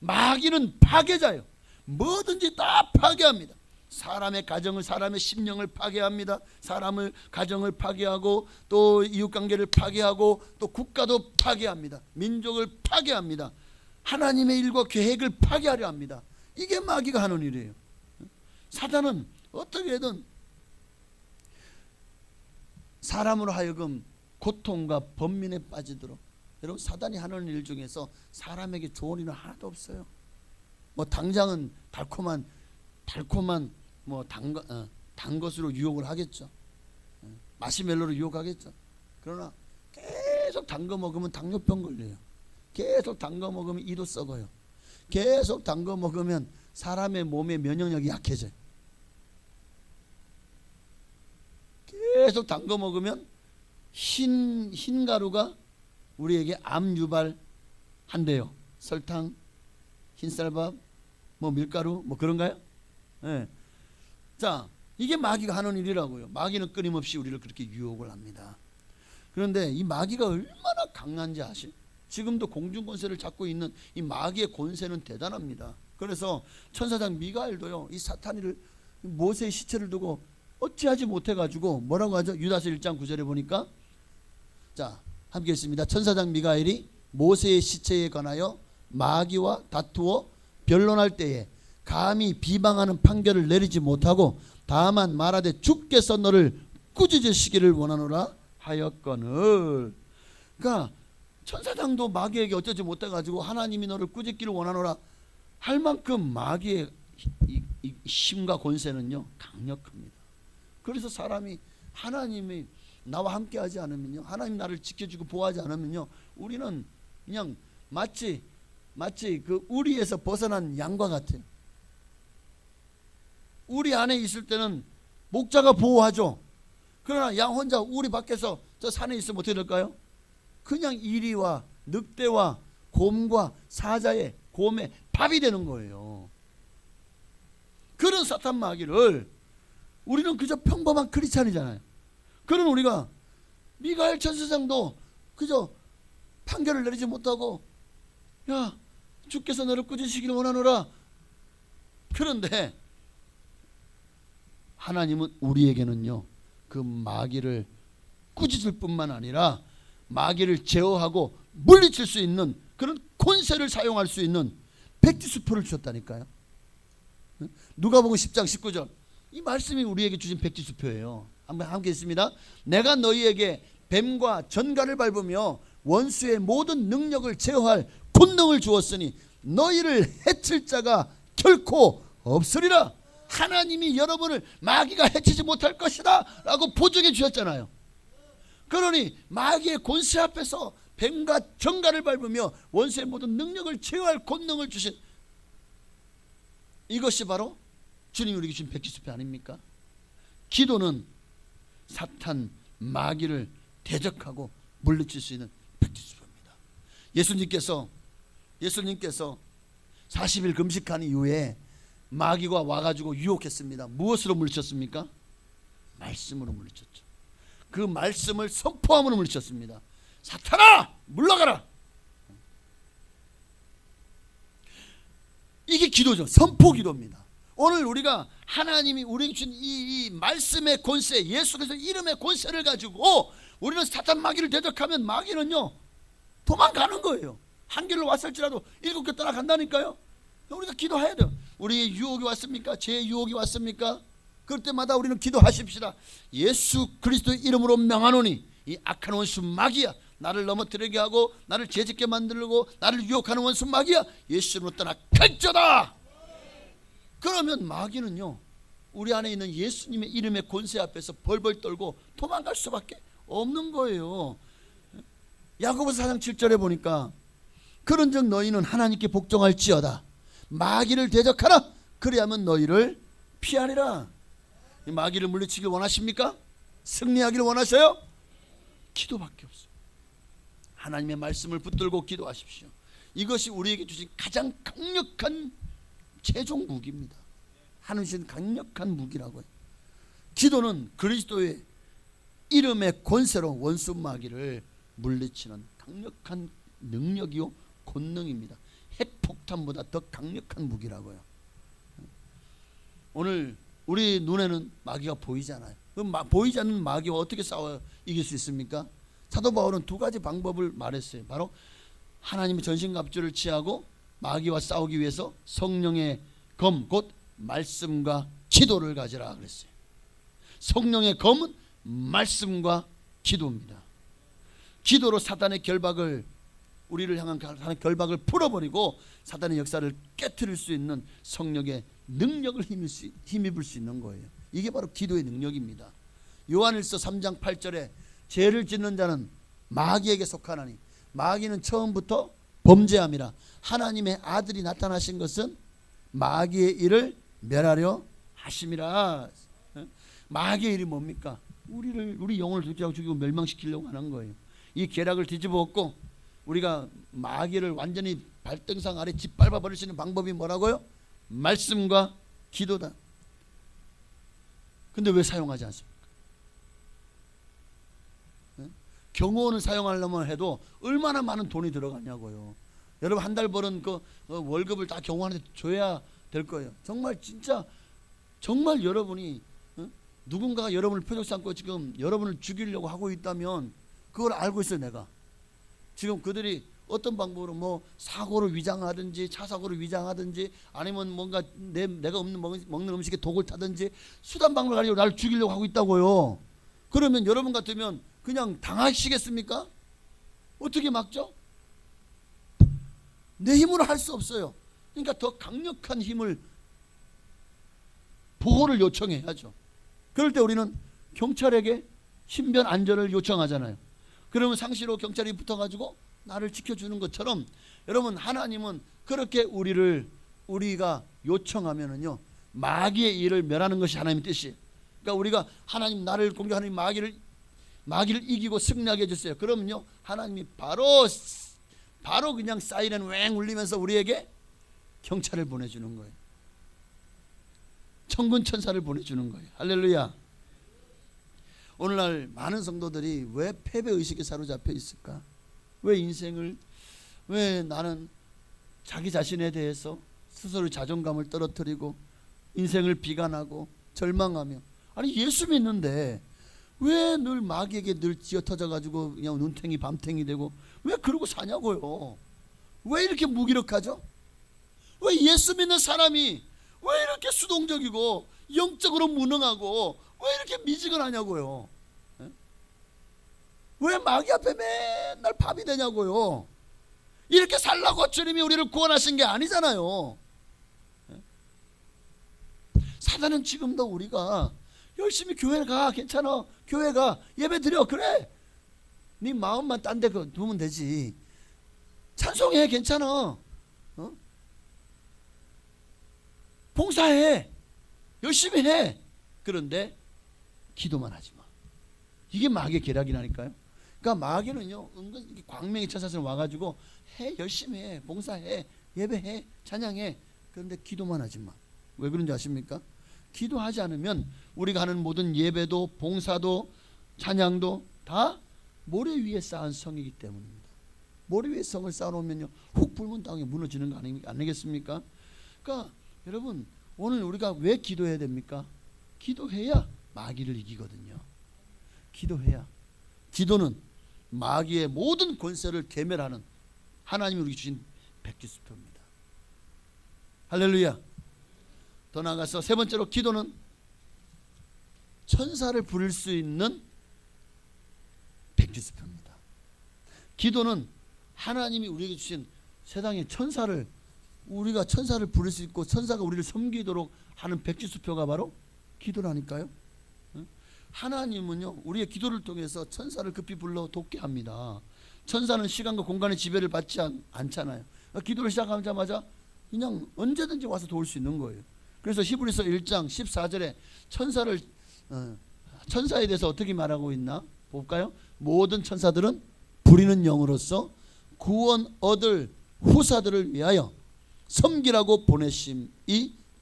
마귀는 파괴자예요. 뭐든지 다 파괴합니다. 사람의 가정을 사람의 심령을 파괴합니다. 사람을 가정을 파괴하고 또 이웃관계를 파괴하고 또 국가도 파괴합니다. 민족을 파괴합니다. 하나님의 일과 계획을 파괴하려 합니다. 이게 마귀가 하는 일이에요. 사단은 어떻게든 사람으로 하여금 고통과 번민에 빠지도록. 여러분 사단이 하는 일 중에서 사람에게 좋은 일은 하나도 없어요. 뭐 당장은 달콤한 뭐 단 것으로 유혹을 하겠죠. 마시멜로로 유혹하겠죠. 그러나 계속 단 거 먹으면 당뇨병 걸려요. 계속 단 거 먹으면 이도 썩어요. 계속 단 거 먹으면 사람의 몸의 면역력이 약해져요. 계속 단 거 먹으면 흰 가루가 우리에게 암 유발한대요. 설탕, 흰쌀밥, 뭐 밀가루, 뭐 그런가요? 네. 자, 이게 마귀가 하는 일이라고요. 마귀는 끊임없이 우리를 그렇게 유혹을 합니다. 그런데 이 마귀가 얼마나 강한지 아실? 지금도 공중권세를 잡고 있는 이 마귀의 권세는 대단합니다. 그래서 천사장 미가엘도요, 이 사탄이를 모세의 시체를 두고 어찌하지 못해가지고 뭐라고 하죠? 유다서 1장 9절에 보니까, 자 함께 읽습니다. 천사장 미가엘이 모세의 시체에 관하여 마귀와 다투어 변론할 때에 감히 비방하는 판결을 내리지 못하고 다만 말하되 주께서 너를 꾸짖으시기를 원하노라 하였거늘. 그러니까 천사장도 마귀에게 어쩌지 못해가지고 하나님이 너를 꾸짖기를 원하노라 할 만큼 마귀의 이 힘과 권세는요 강력합니다. 그래서 사람이 하나님이 나와 함께하지 않으면요, 하나님 나를 지켜주고 보호하지 않으면요, 우리는 그냥 마치 그 우리에서 벗어난 양과 같아요. 우리 안에 있을 때는 목자가 보호하죠. 그러나 양 혼자 우리 밖에서 저 산에 있으면 어떻게 될까요? 그냥 이리와 늑대와 곰과 사자의 곰의 밥이 되는 거예요. 그런 사탄 마귀를 우리는 그저 평범한 크리스찬이잖아요. 그런 우리가 미가엘 천사장도 그저 판결을 내리지 못하고 야 주께서 너를 꾸짖으시기를 원하노라. 그런데 하나님은 우리에게는요 그 마귀를 꾸짖을 뿐만 아니라 마귀를 제어하고 물리칠 수 있는 그런 권세를 사용할 수 있는 백지수표를 주셨다니까요. 누가복음 10장 19절 이 말씀이 우리에게 주신 백지수표예요. 함께 있습니다. 내가 너희에게 뱀과 전갈을 밟으며 원수의 모든 능력을 제어할 권능을 주었으니 너희를 해칠 자가 결코 없으리라. 하나님이 여러분을 마귀가 해치지 못할 것이다 라고 보증해 주셨잖아요. 그러니 마귀의 권세 앞에서 뱀과 전갈을 밟으며 원수의 모든 능력을 제어할 권능을 주신 이것이 바로 주님이 우리에게 주신 백지수표 아닙니까? 기도는 사탄 마귀를 대적하고 물리칠 수 있는 백지수표입니다. 예수님께서 40일 금식한 이후에 마귀가 와가지고 유혹했습니다. 무엇으로 물리쳤습니까? 말씀으로 물리쳤죠. 그 말씀을 선포함으로 물리쳤습니다. 사탄아 물러가라. 이게 기도죠. 선포 기도입니다. 오늘 우리가 하나님이 우리에게 준 이 말씀의 권세, 예수 그리스도 이름의 권세를 가지고 우리는 사탄 마귀를 대적하면 마귀는요 도망가는 거예요. 한 길로 왔을지라도 7개 떠나간다니까요. 우리가 기도해야 돼요. 우리의 유혹이 왔습니까? 제 유혹이 왔습니까? 그럴 때마다 우리는 기도하십시다. 예수 그리스도의 이름으로 명하노니 이 악한 원수 마귀야, 나를 넘어뜨리게 하고 나를 죄짓게 만들고 나를 유혹하는 원수 마귀야, 예수 이름으로 떠나 갈지어다. 그러면 마귀는요 우리 안에 있는 예수님의 이름의 권세 앞에서 벌벌 떨고 도망갈 수밖에 없는 거예요. 야고보서 4장 7절에 보니까 그런즉 너희는 하나님께 복종할지어다. 마귀를 대적하라. 그리하면 너희를 피하리라. 이 마귀를 물리치길 원하십니까? 승리하기를 원하셔요? 기도밖에 없어요. 하나님의 말씀을 붙들고 기도하십시오. 이것이 우리에게 주신 가장 강력한 최종 무기입니다. 하나님 주신 강력한 무기라고요. 기도는 그리스도의 이름의 권세로 원수 마귀를 물리치는 강력한 능력이요 권능입니다. 핵폭탄보다 더 강력한 무기라고요. 오늘 우리 눈에는 마귀가 보이잖아요. 그럼 보이지 않는 마귀와 어떻게 싸워 이길 수 있습니까? 사도 바울은 2가지 방법을 말했어요. 바로 하나님의 전신갑주를 취하고 마귀와 싸우기 위해서 성령의 검 곧 말씀과 기도를 가지라 그랬어요. 성령의 검은 말씀과 기도입니다. 기도로 사탄의 결박을 우리를 향한 사탄의 결박을 풀어버리고 사탄의 역사를 깨트릴 수 있는 성령의 능력을 힘입을 수 있는 거예요. 이게 바로 기도의 능력입니다. 요한일서 3장 8절에 죄를 짓는 자는 마귀에게 속하나니 마귀는 처음부터 범죄함이라. 하나님의 아들이 나타나신 것은 마귀의 일을 멸하려 하심이라. 마귀의 일이 뭡니까? 우리 영혼을 죽이고 멸망시키려고 하는 거예요. 이 계략을 뒤집어 엎고 우리가 마귀를 완전히 발등상 아래 짓밟아 버릴 수 있는 방법이 뭐라고요? 말씀과 기도다. 근데 왜 사용하지 않습니까? 경호원을 사용하려면 해도 얼마나 많은 돈이 들어가냐고요. 여러분 한 달 버는 그 월급을 다 경호원한테 줘야 될 거예요. 정말 진짜 정말 여러분이 누군가가 여러분을 표적 삼고 지금 여러분을 죽이려고 하고 있다면 그걸 알고 있어요. 내가 지금 그들이 어떤 방법으로 뭐 사고를 위장하든지 차 사고를 위장하든지 아니면 뭔가 내가 먹는 음식에 독을 타든지 수단 방법을 가지고 나를 죽이려고 하고 있다고요. 그러면 여러분 같으면 그냥 당하시겠습니까? 어떻게 막죠? 내 힘으로 할 수 없어요. 그러니까 더 강력한 힘을 보호를 요청해야죠. 그럴 때 우리는 경찰에게 신변 안전을 요청하잖아요. 그러면 상시로 경찰이 붙어가지고 나를 지켜주는 것처럼 여러분 하나님은 그렇게 우리가 요청하면은요 마귀의 일을 멸하는 것이 하나님의 뜻이에요. 그러니까 우리가 하나님 나를 공격하는 마귀를 이기고 승리하게 해주세요. 그러면요 하나님이 바로 그냥 사이렌 왱 울리면서 우리에게 경찰을 보내주는 거예요. 천군 천사를 보내주는 거예요. 할렐루야. 오늘날 많은 성도들이 왜 패배의식에 사로잡혀 있을까? 왜 나는 자기 자신에 대해서 스스로 자존감을 떨어뜨리고 인생을 비관하고 절망하며, 아니 예수 믿는데 왜 늘 마귀에게 늘 쥐어터져 가지고 그냥 눈탱이 밤탱이 되고 왜 그러고 사냐고요. 왜 이렇게 무기력하죠? 왜 예수 믿는 사람이 왜 이렇게 수동적이고 영적으로 무능하고 왜 이렇게 미지근하냐고요. 왜 마귀 앞에 맨날 밥이 되냐고요. 이렇게 살라고 주님이 우리를 구원하신 게 아니잖아요. 사단은 지금도 우리가 열심히 교회 가, 괜찮아, 교회 가, 예배 드려, 그래, 네 마음만 딴 데 두면 되지, 찬송해, 괜찮아, 봉사해, 열심히 해. 그런데 기도만 하지 마. 이게 마귀의 계략이라니까요. 그러니까 마귀는요 은근 광명의 천사처럼 와가지고 해, 열심히 해, 봉사해, 예배해, 찬양해. 그런데 기도만 하지 마. 왜 그런지 아십니까? 기도하지 않으면 우리가 하는 모든 예배도 봉사도 찬양도 다 모래 위에 쌓은 성이기 때문입니다. 모래 위에 성을 쌓아놓으면요 훅 불면 땅에 무너지는 거 아니겠습니까? 그러니까 여러분 오늘 우리가 왜 기도해야 됩니까? 기도해야 마귀를 이기거든요. 기도해야. 기도는 마귀의 모든 권세를 괴멸하는 하나님이 우리에게 주신 백지수표입니다. 할렐루야. 더 나아가서 세 번째로 기도는 천사를 부를 수 있는 백지수표입니다. 기도는 하나님이 우리에게 주신 세상의 천사를, 우리가 천사를 부를 수 있고 천사가 우리를 섬기도록 하는 백지수표가 바로 기도라니까요. 하나님은요 우리의 기도를 통해서 천사를 급히 불러 돕게 합니다. 천사는 시간과 공간의 지배를 받지 않잖아요. 기도를 시작하자마자 그냥 언제든지 와서 도울 수 있는 거예요. 그래서 히브리서 1장 14절에 천사에 대해서 어떻게 말하고 있나 볼까요? 모든 천사들은 부리는 영으로서 구원 얻을 후사들을 위하여 섬기라고 보내심이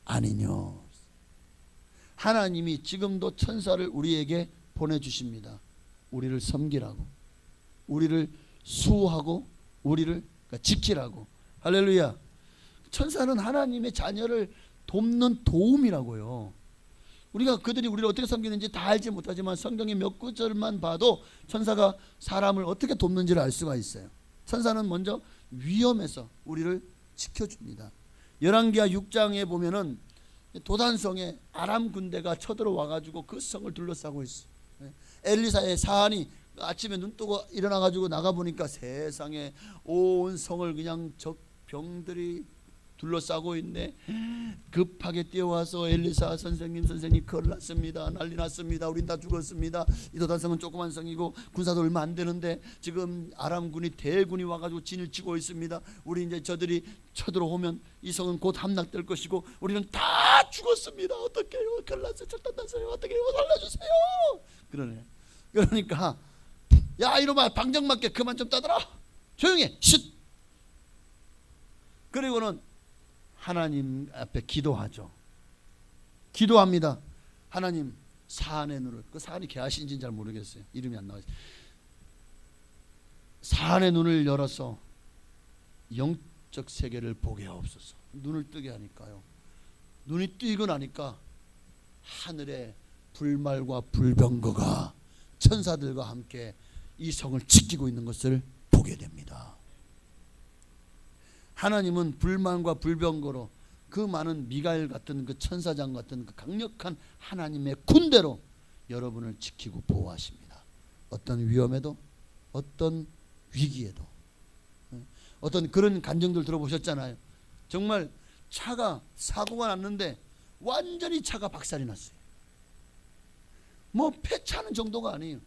아니뇨. 하나님이 지금도 천사를 우리에게 보내주십니다. 우리를 섬기라고, 우리를 수호하고, 우리를 지키라고. 할렐루야. 천사는 하나님의 자녀를 돕는 도움이라고요. 우리가 그들이 우리를 어떻게 섬기는지 다 알지 못하지만 성경의 몇 구절만 봐도 천사가 사람을 어떻게 돕는지를 알 수가 있어요. 천사는 먼저 위험에서 우리를 지켜줍니다. 열왕기하 6장에 보면은 도단성에 아람 군대가 쳐들어와 가지고 그 성을 둘러싸고 있어. 엘리사의 사안이 아침에 눈 뜨고 일어나 가지고 나가 보니까 세상에 온 성을 그냥 적 병들이 둘러싸고 있네. 급하게 뛰어와서 엘리사 선생님 큰일 났습니다. 난리 났습니다. 우린 다 죽었습니다. 이 도단성은 조그만 성이고 군사도 얼마 안 되는데 지금 아람군이 대군이 와가지고 진을 치고 있습니다. 우리 이제 저들이 쳐들어오면 이 성은 곧 함락될 것이고 우리는 다 죽었습니다. 어떡해요? 큰일 났어요. 절단 났어요. 어떡해요? 살려주세요. 그러네. 그러니까 야 이놈아 방정맞게 그만 좀 떠들어. 조용히 쉿. 그리고는 하나님 앞에 기도하죠. 기도합니다. 하나님 사안의 눈을, 그 사안이 개하신지는 잘 모르겠어요. 이름이 안 나와요. 사안의 눈을 열어서 영적 세계를 보게 하옵소서. 눈을 뜨게 하니까요. 눈이 뜨고 나니까 하늘에 불말과 불병거가 천사들과 함께 이 성을 지키고 있는 것을 보게 됩니다. 하나님은 불만과 불병거로 그 많은 미가엘 같은 그 천사장 같은 그 강력한 하나님의 군대로 여러분을 지키고 보호하십니다. 어떤 위험에도 어떤 위기에도. 어떤 그런 간증들 들어보셨잖아요. 정말 차가 사고가 났는데 완전히 차가 박살이 났어요. 뭐 폐차는 정도가 아니에요.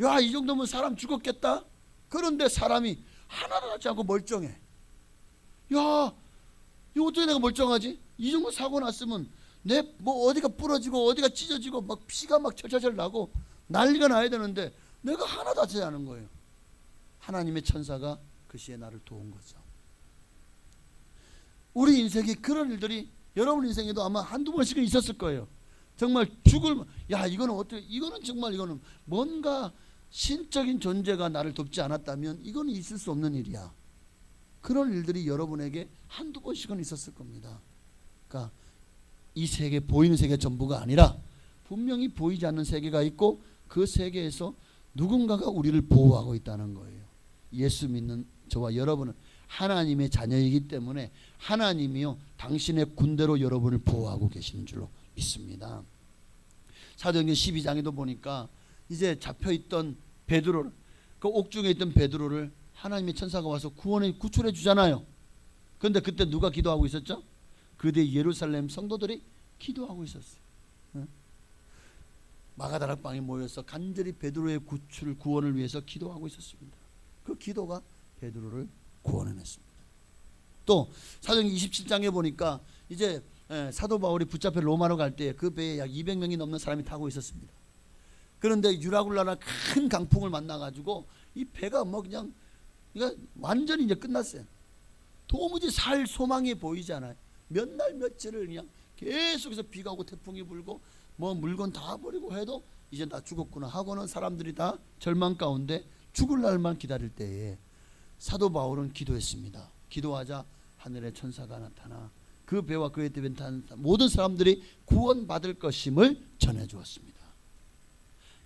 야, 이 정도면 사람 죽었겠다. 그런데 사람이 하나도 낫지 않고 멀쩡해. 야, 이거 어떻게 내가 멀쩡하지? 이 정도 사고 났으면 내 뭐 어디가 부러지고 어디가 찢어지고 막 피가 막 철철철 나고 난리가 나야 되는데 내가 하나도 하지 않은 거예요. 하나님의 천사가 그 시에 나를 도운 거죠. 우리 인생에 그런 일들이 여러분 인생에도 아마 한두 번씩은 있었을 거예요. 정말 야, 이거는 어떻게, 이거는 정말, 이거는 뭔가 신적인 존재가 나를 돕지 않았다면 이거는 있을 수 없는 일이야. 그런 일들이 여러분에게 한두 번씩은 있었을 겁니다. 그러니까 이 세계, 보이는 세계 전부가 아니라 분명히 보이지 않는 세계가 있고 그 세계에서 누군가가 우리를 보호하고 있다는 거예요. 예수 믿는 저와 여러분은 하나님의 자녀이기 때문에 하나님이요 당신의 군대로 여러분을 보호하고 계시는 줄로 믿습니다. 사도행전 12장에도 보니까 이제 잡혀있던 베드로를, 그 옥중에 있던 베드로를 하나님의 천사가 와서 구출해 주잖아요. 그런데 그때 누가 기도하고 있었죠? 그때 예루살렘 성도들이 기도하고 있었어요. 마가다락방에 모여서 간절히 베드로의 구원을 위해서 기도하고 있었습니다. 그 기도가 베드로를 구원해냈습니다. 또 사도행전 27장에 보니까 이제 사도 바울이 붙잡혀 로마로 갈 때 그 배에 약 200명이 넘는 사람이 타고 있었습니다. 그런데 유라굴라나 큰 강풍을 만나가지고 이 배가 뭐 그냥 완전히 이제 끝났어요. 도무지 살 소망이 보이지 않아요. 몇 날 며칠을 그냥 계속해서 비가 오고 태풍이 불고 뭐 물건 다 버리고 해도 이제 나 죽었구나 하고는 사람들이 다 절망 가운데 죽을 날만 기다릴 때에 사도 바울은 기도했습니다. 기도하자 하늘의 천사가 나타나 그 배와 그에 탄 모든 사람들이 구원받을 것임을 전해주었습니다.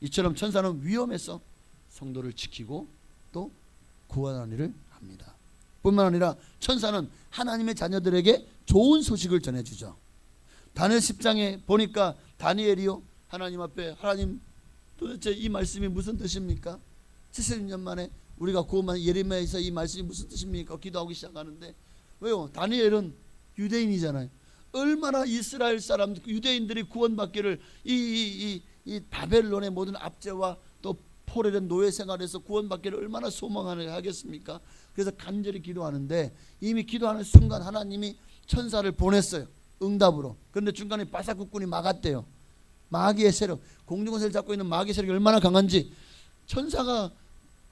이처럼 천사는 위험해서 성도를 지키고 또 구원하는 일을 합니다. 뿐만 아니라 천사는 하나님의 자녀들에게 좋은 소식을 전해주죠. 다니엘 10장에 보니까 다니엘이요 하나님 앞에, 하나님 도대체 이 말씀이 무슨 뜻입니까? 70년 만에 우리가 구원받은 예레미야에서 이 말씀이 무슨 뜻입니까? 기도하기 시작하는데, 왜요? 다니엘은 유대인이잖아요. 얼마나 이스라엘 사람 유대인들이 구원받기를 이 바벨론의 모든 압제와 또 포로된 노예 생활에서 구원받기를 얼마나 소망하겠습니까? 그래서 간절히 기도하는데 이미 기도하는 순간 하나님이 천사를 보냈어요. 응답으로. 그런데 중간에 바삭 국군이 막았대요. 마귀의 세력, 공중권세를 잡고 있는 마귀의 세력이 얼마나 강한지 천사가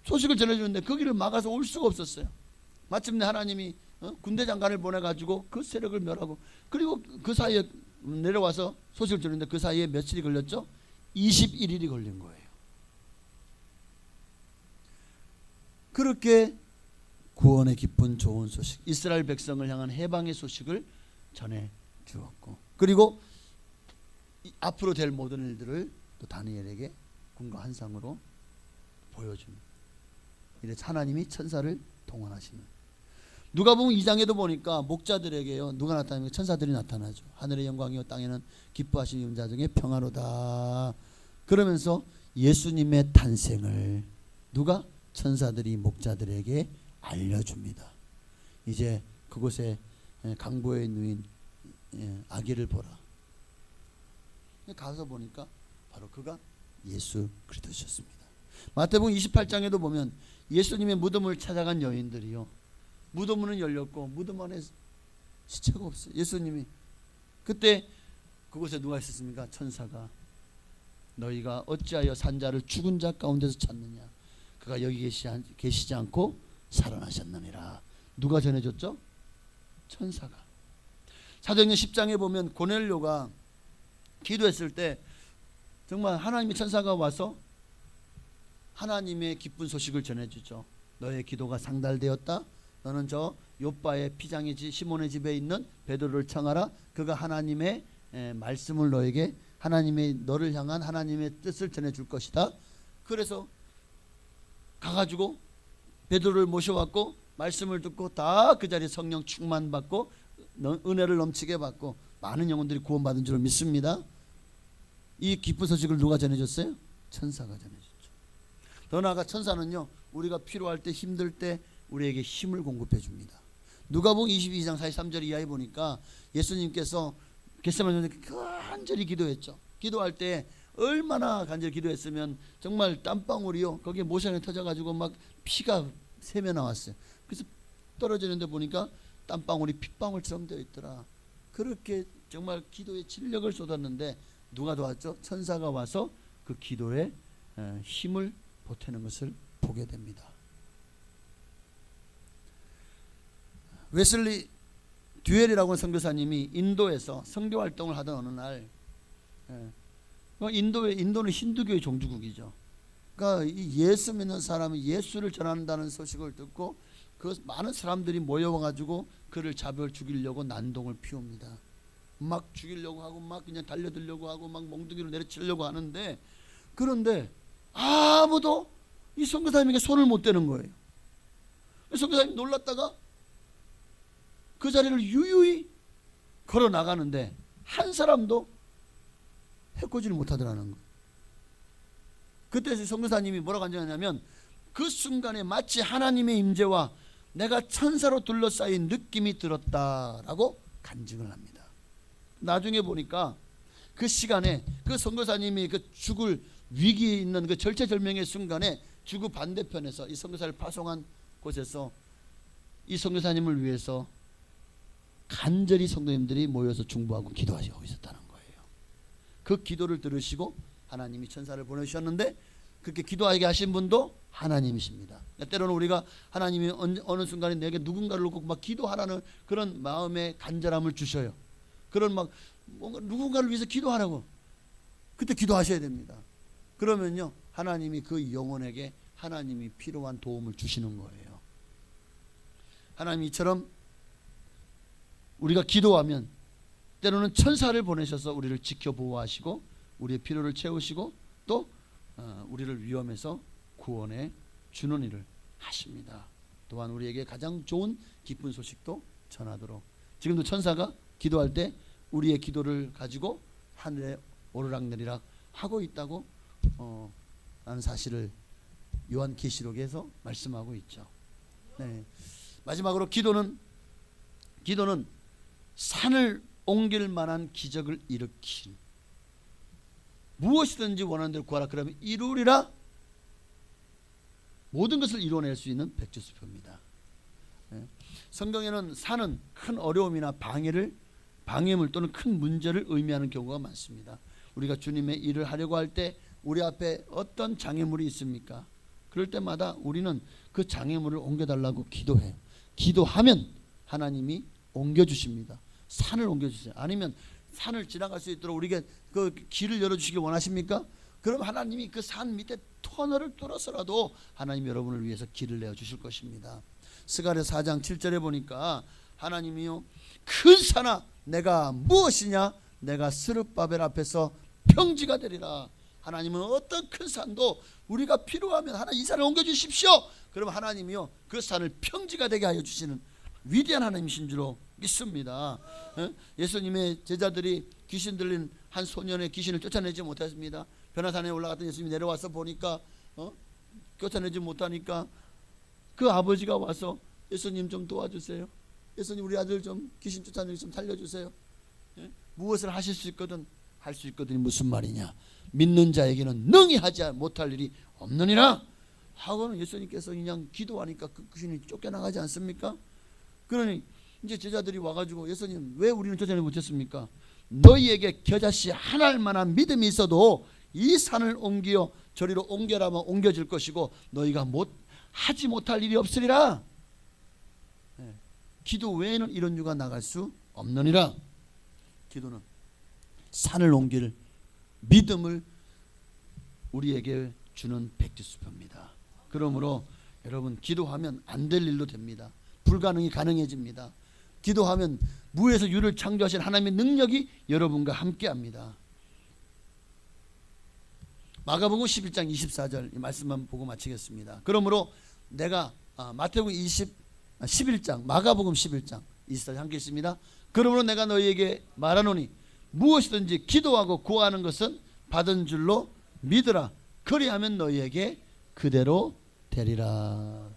소식을 전해주는데 거기를 막아서 올 수가 없었어요. 마침내 하나님이 군대 장관을 보내가지고 그 세력을 멸하고, 그리고 그 사이에 내려와서 소식을 전했는데 그 사이에 며칠이 걸렸죠? 21일이 걸린 거예요. 그렇게 구원의 기쁜 좋은 소식, 이스라엘 백성을 향한 해방의 소식을 전해 주었고, 그리고 앞으로 될 모든 일들을 또 다니엘에게 꿈과 환상으로 보여줍니다. 이래서 하나님이 천사를 동원하시는. 누가복음 2장에도 보니까 목자들에게요 누가 나타나면 천사들이 나타나죠. 하늘의 영광이요 땅에는 기뻐하시는 영자 중에 평화로다. 그러면서 예수님의 탄생을 누가? 천사들이 목자들에게 알려줍니다. 이제 그곳에 강보에 누인 아기를 보라. 가서 보니까 바로 그가 예수 그리스도셨습니다. 마태복음 28장에도 보면 예수님의 무덤을 찾아간 여인들이요, 무덤 문은 열렸고 무덤 안에 시체가 없어요. 예수님이 그때 그곳에 누가 있었습니까? 천사가 너희가 어찌하여 산자를 죽은 자 가운데서 찾느냐, 그가 여기 계시지 않고 살아나셨느니라. 누가 전해줬죠? 천사가. 사도행전 10장에 보면 고넬료가 기도했을 때 정말 하나님의 천사가 와서 하나님의 기쁜 소식을 전해주죠. 너의 기도가 상달되었다. 너는 저 요바의 피장의 시몬의 집에 있는 베드로를 청하라. 그가 하나님의 말씀을 너에게, 하나님의 너를 향한 하나님의 뜻을 전해줄 것이다. 그래서 가가지고 베드로를 모셔왔고 말씀을 듣고 다 그 자리에 성령 충만 받고 은혜를 넘치게 받고 많은 영혼들이 구원받은 줄 믿습니다. 이 기쁜 소식을 누가 전해줬어요? 천사가 전해줬죠. 더 나아가 천사는요 우리가 필요할 때, 힘들 때 우리에게 힘을 공급해 줍니다. 누가복음 22장 43절 이하에 보니까 예수님께서 겟세마네 간절히 기도했죠. 기도할 때 얼마나 간절히 기도했으면 정말 땀방울이요 거기에 모션에 터져가지고 막 피가 샘에 나왔어요. 그래서 떨어지는데 보니까 땀방울이 핏방울처럼 되어 있더라. 그렇게 정말 기도에 진력을 쏟았는데 누가 도왔죠? 천사가 와서 그 기도에 힘을 보태는 것을 보게 됩니다. 웨슬리 듀엘이라고 하는 선교사님이 인도에서 선교 활동을 하던 어느 날, 인도는 힌두교의 종주국이죠. 그러니까 이 예수 믿는 사람이 예수를 전한다는 소식을 듣고 그 많은 사람들이 모여가지고 그를 잡아 죽이려고 난동을 피웁니다. 막 죽이려고 하고 막 그냥 달려들려고 하고 막 몽둥이로 내려치려고 하는데, 그런데 아무도 이 선교사님에게 손을 못 대는 거예요. 선교사님이 놀랐다가 그 자리를 유유히 걸어 나가는데 한 사람도 해코지를 못하더라는 거예요. 그때 선교사님이 뭐라고 하냐면, 그 순간에 마치 하나님의 임재와 내가 천사로 둘러싸인 느낌이 들었다라고 간증을 합니다. 나중에 보니까 그 시간에 그 선교사님이 그 죽을 위기에 있는 그 절체절명의 순간에 주구 반대편에서 이 선교사를 파송한 곳에서 이 선교사님을 위해서 간절히 성도님들이 모여서 중보하고 기도하시고 있었다는 거예요. 그 기도를 들으시고 하나님이 천사를 보내주셨는데, 그렇게 기도하게 하신 분도 하나님이십니다. 때로는 우리가 하나님이 어느 순간에 내게 누군가를 놓고 막 기도하라는 그런 마음의 간절함을 주셔요. 그런 막 뭔가 누군가를 위해서 기도하라고, 그때 기도하셔야 됩니다. 그러면요, 하나님이 그 영혼에게 하나님이 필요한 도움을 주시는 거예요. 하나님 이처럼 우리가 기도하면 때로는 천사를 보내셔서 우리를 지켜 보호하시고 우리의 필요를 채우시고 또 우리를 위험에서 구원해 주는 일을 하십니다. 또한 우리에게 가장 좋은 기쁜 소식도 전하도록, 지금도 천사가 기도할 때 우리의 기도를 가지고 하늘에 오르락내리락 하고 있다고 라는 사실을 요한계시록에서 말씀하고 있죠. 네. 마지막으로 기도는 산을 옮길 만한 기적을 일으킨, 무엇이든지 원하는 대로 구하라 그러면 이루리라, 모든 것을 이루어낼 수 있는 백지수표입니다. 성경에는 산은 큰 어려움이나 방해물 또는 큰 문제를 의미하는 경우가 많습니다. 우리가 주님의 일을 하려고 할 때 우리 앞에 어떤 장애물이 있습니까? 그럴 때마다 우리는 그 장애물을 옮겨달라고 기도해요. 기도하면 하나님이 옮겨주십니다. 산을 옮겨주세요. 아니면 산을 지나갈 수 있도록 우리에게 그 길을 열어주시길 원하십니까? 그럼 하나님이 그 산 밑에 터널을 뚫어서라도 하나님 여러분을 위해서 길을 내어주실 것입니다. 스가랴 4장 7절에 보니까 하나님이요, 큰 산아 내가 무엇이냐, 내가 스룹바벨 앞에서 평지가 되리라. 하나님은 어떤 큰 산도 우리가 필요하면 하나님 이 산을 옮겨주십시오. 그러면 하나님이요, 그 산을 평지가 되게 하여 주시는 위대한 하나님이신 줄로 믿습니다. 예수님의 제자들이 귀신 들린 한 소년의 귀신을 쫓아내지 못했습니다. 변화산에 올라갔던 예수님이 내려와서 보니까 쫓아내지 못하니까 그 아버지가 와서 예수님 좀 도와주세요. 예수님 우리 아들 좀 귀신 쫓아내기 좀 살려주세요. 무엇을 하실 수 있거든 할 수 있거든이 무슨 말이냐, 믿는 자에게는 능히 하지 못할 일이 없느니라 하고는 예수님께서 그냥 기도하니까 그 귀신이 쫓겨나가지 않습니까? 그러니 이제 제자들이 와가지고 예수님 왜 우리는 쫓아내지 못했습니까? 너희에게 겨자씨 하나일 만한 믿음이 있어도 이 산을 옮겨 저리로 옮겨라면 옮겨질 것이고 너희가 하지 못할 일이 없으리라. 기도 외에는 이런 유가 나갈 수 없느니라. 기도는 산을 옮길 믿음을 우리에게 주는 백지수표입니다. 그러므로 여러분 기도하면 안 될 일도 됩니다. 불가능이 가능해집니다. 기도하면 무에서 유를 창조하신 하나님의 능력이 여러분과 함께합니다. 마가복음 11장 24절 이 말씀만 보고 마치겠습니다. 그러므로 내가 마태복음 11장 마가복음 11장 24절 함께 있습니다. 그러므로 내가 너희에게 말하노니 무엇이든지 기도하고 구하는 것은 받은 줄로 믿으라. 그리하면 너희에게 그대로 되리라.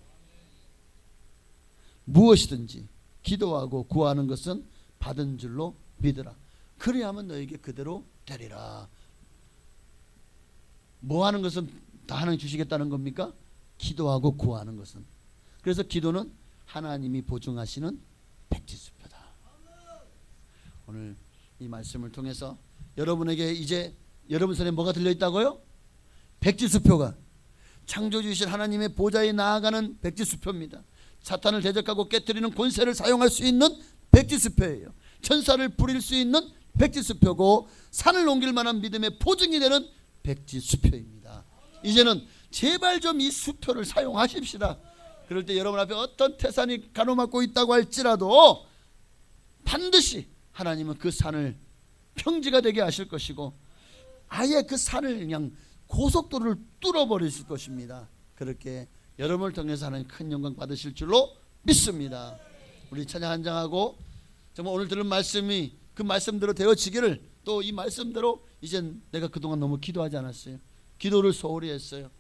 무엇이든지 기도하고 구하는 것은 받은 줄로 믿으라. 그리하면 너희에게 그대로 되리라. 뭐 하는 것은 다 하나님 주시겠다는 겁니까? 기도하고 구하는 것은. 그래서 기도는 하나님이 보증하시는 백지수표다. 오늘 이 말씀을 통해서 여러분에게 이제 여러분 손에 뭐가 들려있다고요? 백지수표가, 창조주이신 하나님의 보좌에 나아가는 백지수표입니다. 사탄을 대적하고 깨뜨리는 권세를 사용할 수 있는 백지수표예요. 천사를 부릴 수 있는 백지수표고, 산을 옮길 만한 믿음의 보증이 되는 백지수표입니다. 이제는 제발 좀 이 수표를 사용하십시다. 그럴 때 여러분 앞에 어떤 태산이 가로막고 있다고 할지라도 반드시 하나님은 그 산을 평지가 되게 하실 것이고, 아예 그 산을 그냥 고속도로를 뚫어버리실 것입니다. 그렇게 여러분을 통해서 하나님 큰 영광 받으실 줄로 믿습니다. 우리 찬양 한장하고 정말 오늘 들은 말씀이 그 말씀대로 되어지기를, 또 이 말씀대로 이젠 내가 그동안 너무 기도하지 않았어요. 기도를 소홀히 했어요.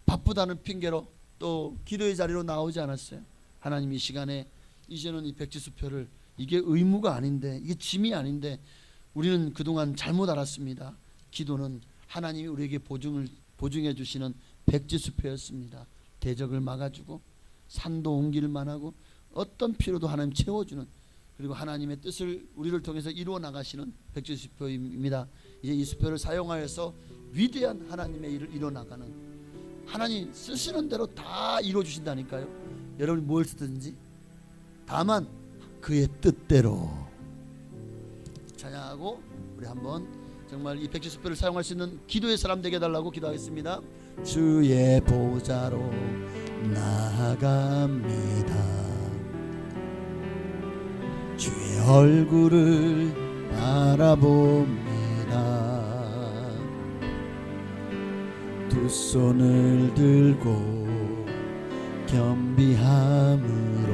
바쁘다는 핑계로 또 기도의 자리로 나오지 않았어요. 하나님 이 시간에 이제는 이 백지수표를, 이게 의무가 아닌데, 이게 짐이 아닌데 우리는 그동안 잘못 알았습니다. 기도는 하나님이 우리에게 보증해 주시는 백지수표였습니다. 대적을 막아주고 산도 옮길 만하고 어떤 필요도 하나님 채워주는, 그리고 하나님의 뜻을 우리를 통해서 이루어 나가시는 백지수표입니다. 이제 이 수표를 사용하여서 위대한 하나님의 일을 이루어 나가는, 하나님 쓰시는 대로 다 이루어 주신다니까요. 여러분이 뭘 쓰든지 다만 그의 뜻대로. 찬양하고 우리 한번 정말 이 백지수표를 사용할 수 있는 기도의 사람 되게 해달라고 기도하겠습니다. 주의 보좌로 나아갑니다. 주의 얼굴을 바라봅니다. 두 손을 들고 겸비함으로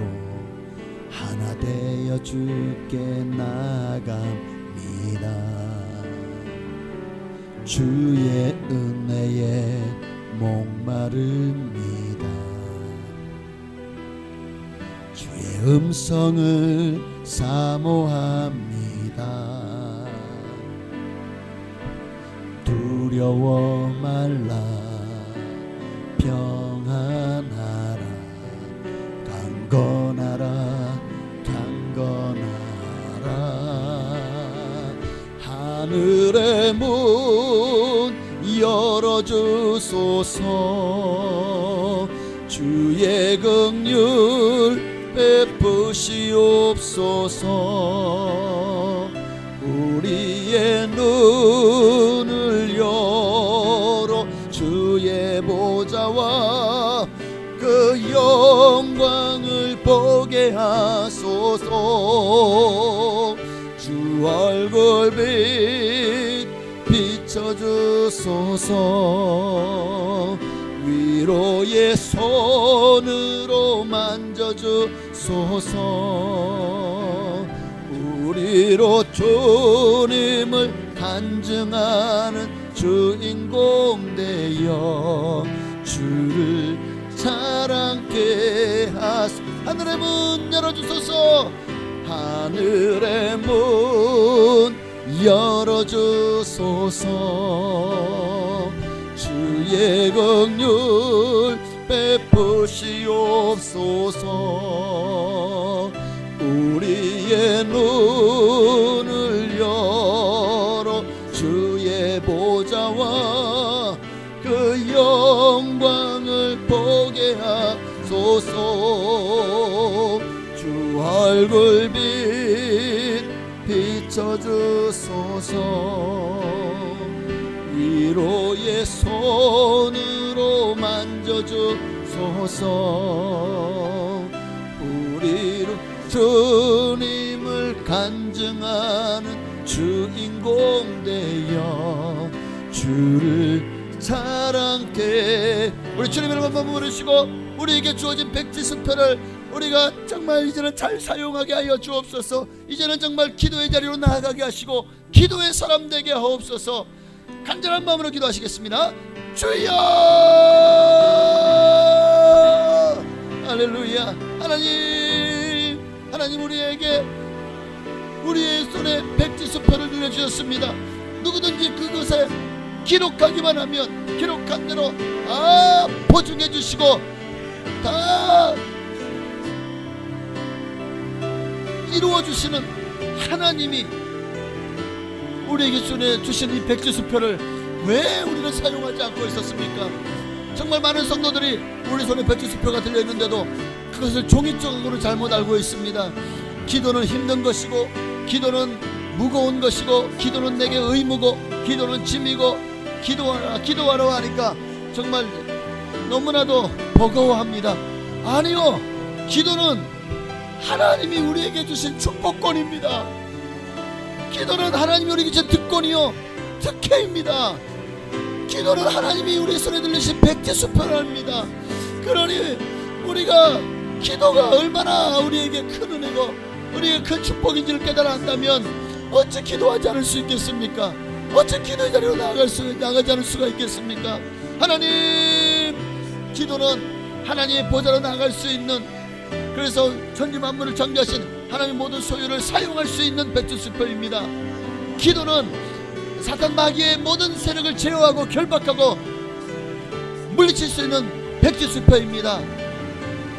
하나 되어 주께 나아갑니다. 주의 은혜에 목마릅니다. 주의 음성을 사모합니다. 두려워 말라 평안하라 강건하라 강건하라. 하늘의 문 열어주소서. 주의 긍휼 베푸시옵소서. 우리의 눈을 열어 주의 보좌와 그 영광을 보게 하소서. 주 얼굴빛 비춰주소서. 위로의 손으로 만져주소서. 우리로 주님을 간증하는 주인공 되어 주를 자랑케 하소서. 하늘의 문 열어주소서. 하늘의 문 열어주소서. 주의 긍휼 베푸시옵소서. 우리의 눈을 열어 주의 보좌와 그 영광을 보게 하소서. 주 얼굴빛 비춰주소서. 위로의 손으로 만져주소서. 우리로 주님을 간증하는 주인공 되어 주를 자랑케. 우리 주님을 한번 부르시고 우리에게 주어진 백지수표를 우리가 정말 이제는 잘 사용하게 하여 주옵소서. 이제는 정말 기도의 자리로 나아가게 하시고 기도의 사람 되게 하옵소서. 간절한 마음으로 기도하시겠습니다. 주여! 할렐루야. 하나님 우리에게 우리의 손에 백지수표를 늘려주셨습니다. 누구든지 그것에 기록하기만 하면 기록한 대로 보증해 주시고 다 이루어 주시는 하나님이 우리에게 주신 이 백지수표를 왜 우리는 사용하지 않고 있었습니까? 정말 많은 성도들이 우리 손에 백지수표가 들려있는데도 그것을 종이조각으로 잘못 알고 있습니다. 기도는 힘든 것이고, 기도는 무거운 것이고, 기도는 내게 의무고, 기도는 짐이고, 기도하러 하니까 정말 너무나도 버거워합니다. 아니요, 기도는 하나님이 우리에게 주신 축복권입니다. 기도는 하나님이 우리에게 주신 특권이요, 특혜입니다. 기도는 하나님이 우리 손에 들리신 백지수표랍니다. 그러니 우리가 기도가 얼마나 우리에게 큰 은혜고 우리에게 큰 축복인지를 깨달아 안다면 어찌 기도하지 않을 수 있겠습니까? 어찌 기도의 자리로 나가지 않을 수가 있겠습니까? 하나님, 기도는 하나님의 보좌로 나갈 수 있는, 그래서 천지 만물을 창조하신 하나님의 모든 소유를 사용할 수 있는 백지수표입니다. 기도는 사탄 마귀의 모든 세력을 제어하고 결박하고 물리칠 수 있는 백지수표입니다.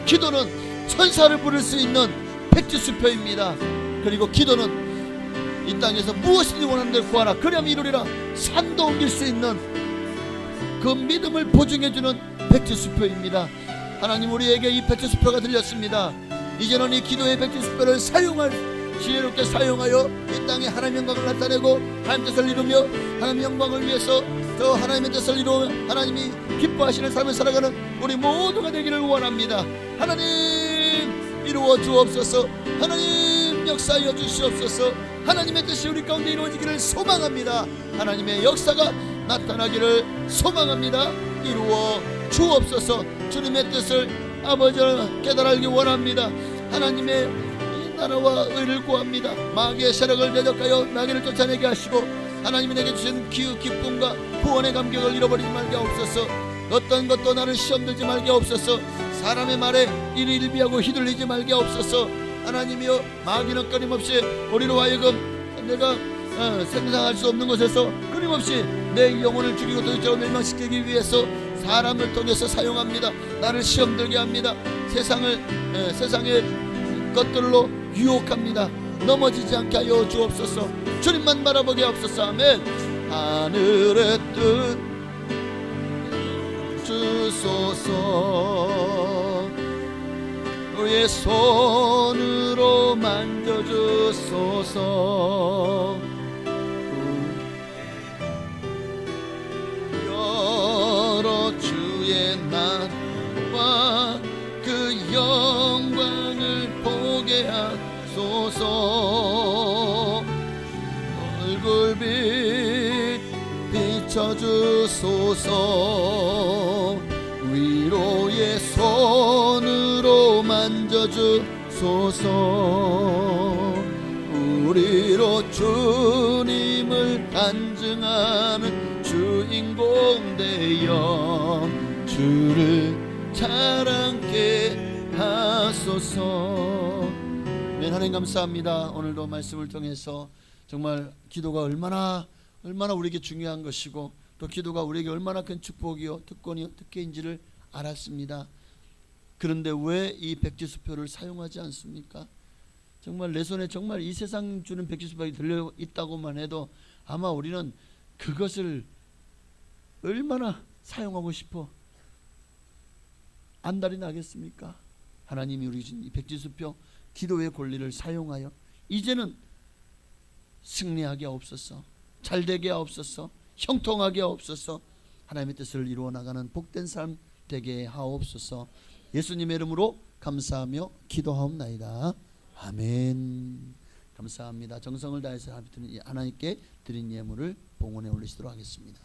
기도는 천사를 부를 수 있는 백지수표입니다. 그리고 기도는 이 땅에서 무엇이든지 원하는 대로 구하라 그리하면 이루리라, 산도 옮길 수 있는 그 믿음을 보증해주는 백지수표입니다. 하나님, 우리에게 이 백지수표가 들렸습니다. 이제는 이 기도의 백지수표를 지혜롭게 사용하여 이 땅에 하나님의 영광을 나타내고 하나님 뜻을 이루며 하나님의 영광을 위해서 더 하나님의 뜻을 이루며 하나님이 기뻐하시는 삶을 살아가는 우리 모두가 되기를 원합니다. 하나님, 이루어 주옵소서. 하나님, 역사하여 주시옵소서. 하나님의 뜻이 우리 가운데 이루어지기를 소망합니다. 하나님의 역사가 나타나기를 소망합니다. 이루어 주옵소서. 주님의 뜻을 아버지를 깨달기 원합니다. 하나님의 나라와 의를 구합니다. 마귀의 세력을 대적하여 마귀를 쫓아내게 하시고 하나님이 내게 주신 기쁨과 구원의 감격을 잃어버리지 말게 하옵소서. 어떤 것도 나를 시험들지 말게 하옵소서. 사람의 말에 일희일비하고 휘둘리지 말게 하옵소서. 하나님이여, 마귀는 끊임없이 우리로 하여금 내가 생각할 수 없는 곳에서 끊임없이 내 영혼을 죽이고 도대체로 멸망시키기 위해서 사람을 통해서 사용합니다. 나를 시험들게 합니다. 세상의 것들로 유혹합니다. 넘어지지 않게 하여 주옵소서. 주님만 바라보게 하옵소서. 아멘. 하늘의 뜻 주소서. 우리의 손으로 만져주소서. 여러 주의 나와 그 영광을 보게 하소서. 얼굴빛 비춰주소서. 위로의 손으로 만져주소서. 우리로 주님을 간증하는 주인공 되어 주를 자랑케 하소서. 네, 하나님 감사합니다. 오늘도 말씀을 통해서 정말 기도가 얼마나 우리에게 중요한 것이고 또 기도가 우리에게 얼마나 큰 축복이요 특권이요 특혜인지를 알았습니다. 그런데 왜 이 백지수표를 사용하지 않습니까? 정말 내 손에 정말 이 세상 주는 백지수표가 들려 있다고만 해도 아마 우리는 그것을 얼마나 사용하고 싶어 안달이 나겠습니까? 하나님이 우리 주신 이 백지수표 기도의 권리를 사용하여 이제는 승리하게 하옵소서. 잘되게 하옵소서. 형통하게 하옵소서. 하나님의 뜻을 이루어 나가는 복된 삶 되게 하옵소서. 예수님의 이름으로 감사하며 기도하옵나이다. 아멘. 감사합니다. 정성을 다해서 하나님께 드린 예물을 봉헌에 올리시도록 하겠습니다.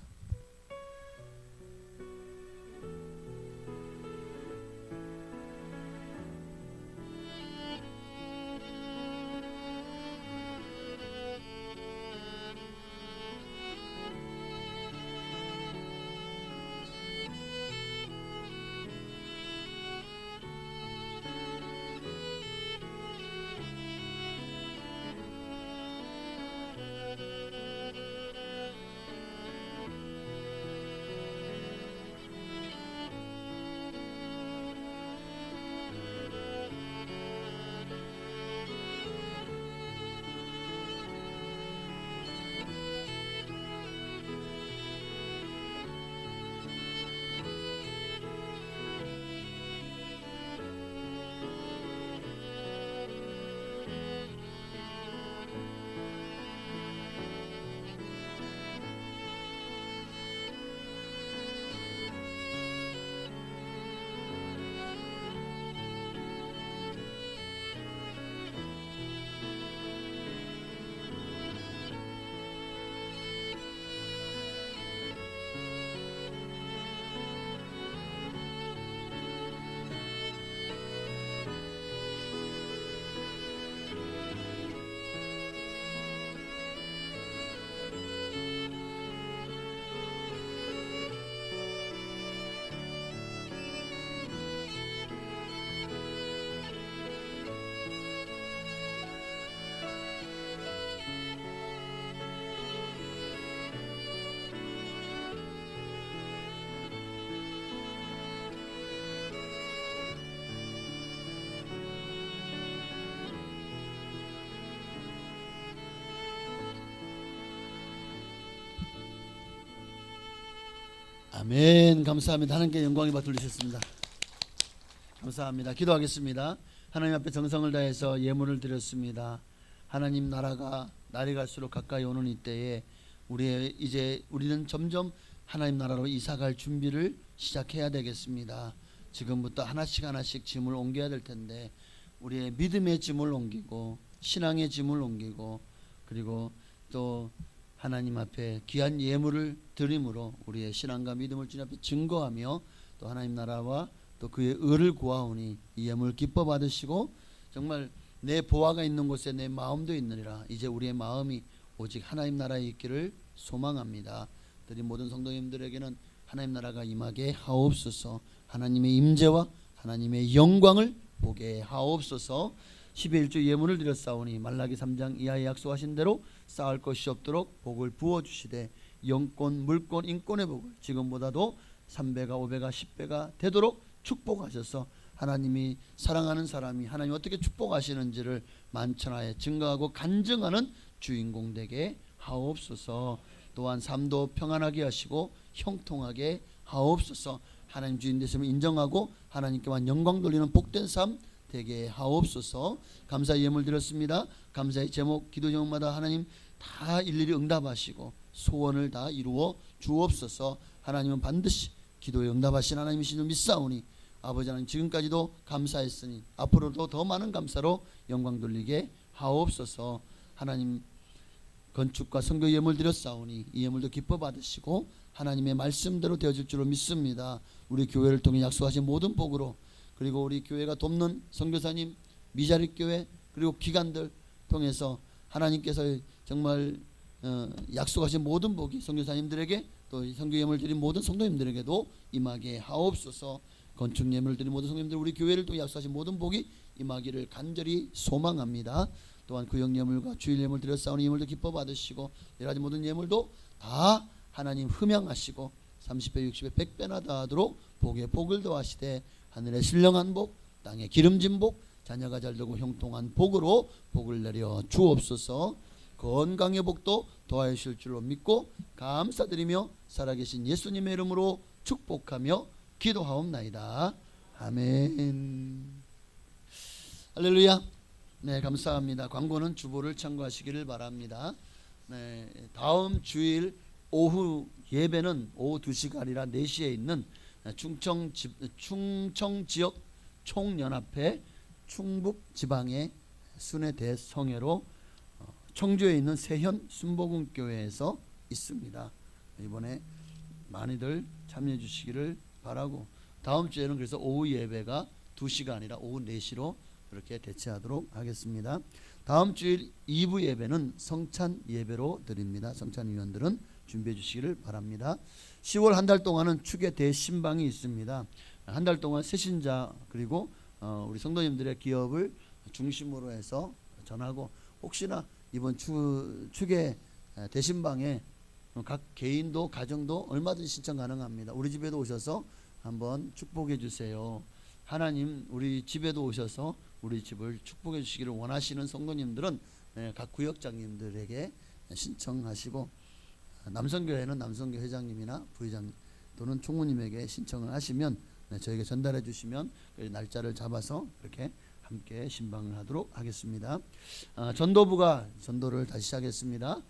아멘. 감사합니다. 하나님께 영광이 받들리셨습니다. 감사합니다. 기도하겠습니다. 하나님 앞에 정성을 다해서 예물을 드렸습니다. 하나님 나라가 날이 갈수록 가까이 오는 이때에 우리는 점점 하나님 나라로 이사갈 준비를 시작해야 되겠습니다. 지금부터 하나씩 짐을 옮겨야 될 텐데 우리의 믿음의 짐을 옮기고 신앙의 짐을 옮기고 그리고 또 하나님 앞에 귀한 예물을 드림으로 우리의 신앙과 믿음을 주님 앞에 증거하며 또 하나님 나라와 또 그의 의를 구하오니 이 예물 기뻐 받으시고 정말 내 보화가 있는 곳에 내 마음도 있느니라. 이제 우리의 마음이 오직 하나님 나라에 있기를 소망합니다. 우리 모든 성도님들에게는 하나님 나라가 임하게 하옵소서. 하나님의 임재와 하나님의 영광을 보게 하옵소서. 10의 1조 예물을 드렸사오니 말라기 3장 이하에 약속하신 대로 쌓을 것이 없도록 복을 부어주시되 영권 물권 인권의 복을 지금보다도 3배가 5배가 10배가 되도록 축복하셔서 하나님이 사랑하는 사람이 하나님 어떻게 축복하시는지를 만천하에 증거하고 간증하는 주인공 되게 하옵소서. 또한 삶도 평안하게 하시고 형통하게 하옵소서. 하나님 주인 되심을 인정하고 하나님께만 영광 돌리는 복된 삶 되게 하옵소서. 감사의 예물 드렸습니다. 감사의 제목 기도 제목마다 하나님 다 일일이 응답하시고 소원을 다 이루어 주옵소서. 하나님은 반드시 기도에 응답하신 하나님이신 줄 믿사오니 아버지 하나님 지금까지도 감사했으니 앞으로도 더 많은 감사로 영광 돌리게 하옵소서. 하나님 건축과 선교 예물 드렸사오니 이 예물도 기뻐 받으시고 하나님의 말씀대로 되어질 줄로 믿습니다. 우리 교회를 통해 약속하신 모든 복으로 그리고 우리 교회가 돕는 선교사님 미자립 교회 그리고 기관들 통해서 하나님께서 정말 약속하신 모든 복이 선교사님들에게 또 선교 예물 드린 모든 성도님들에게도 임하게 하옵소서. 건축 예물 드린 모든 성도님들 우리 교회를 통해 약속하신 모든 복이 임하기를 간절히 소망합니다. 또한 구역 예물과 주일 예물 드렸사오니 예물도 기뻐 받으시고 여러 가지 모든 예물도 다 하나님 흠양하시고 30배 60배 100배나 더하도록 복에 복을 더하시되 하늘의 신령한 복 땅의 기름진 복 자녀가 잘되고 형통한 복으로 복을 내려 주옵소서. 건강의 복도 더하실 줄로 믿고 감사드리며 살아계신 예수님의 이름으로 축복하며 기도하옵나이다. 아멘. 할렐루야. 네, 감사합니다. 광고는 주보를 참고하시기를 바랍니다. 네, 다음 주일 오후 예배는 오후 2시가 아니라 4시에 있는 충청 지역 총연합회 충북 지방의 순회 대성회로 청주에 있는 세현 순복음 교회에서 있습니다. 이번에 많이들 참여해 주시기를 바라고 다음 주에는 그래서 오후 예배가 2시가 아니라 오후 4시로 그렇게 대체하도록 하겠습니다. 다음 주일 2부 예배는 성찬 예배로 드립니다. 성찬 위원들은 준비해 주시기를 바랍니다. 10월 한 달 동안은 축의 대신방이 있습니다. 한 달 동안 새신자 그리고 우리 성도님들의 기업을 중심으로 해서 전하고 혹시나 이번 축의 대신방에 각 개인도 가정도 얼마든지 신청 가능합니다. 우리 집에도 오셔서 한번 축복해 주세요. 하나님 우리 집에도 오셔서 우리 집을 축복해 주시기를 원하시는 성도님들은 각 구역장님들에게 신청하시고 남성교회는 남성교 회장님이나 부회장 또는 총무님에게 신청을 하시면 저에게 전달해 주시면 날짜를 잡아서 그렇게 함께 신방을 하도록 하겠습니다. 전도부가 전도를 다시 시작했습니다.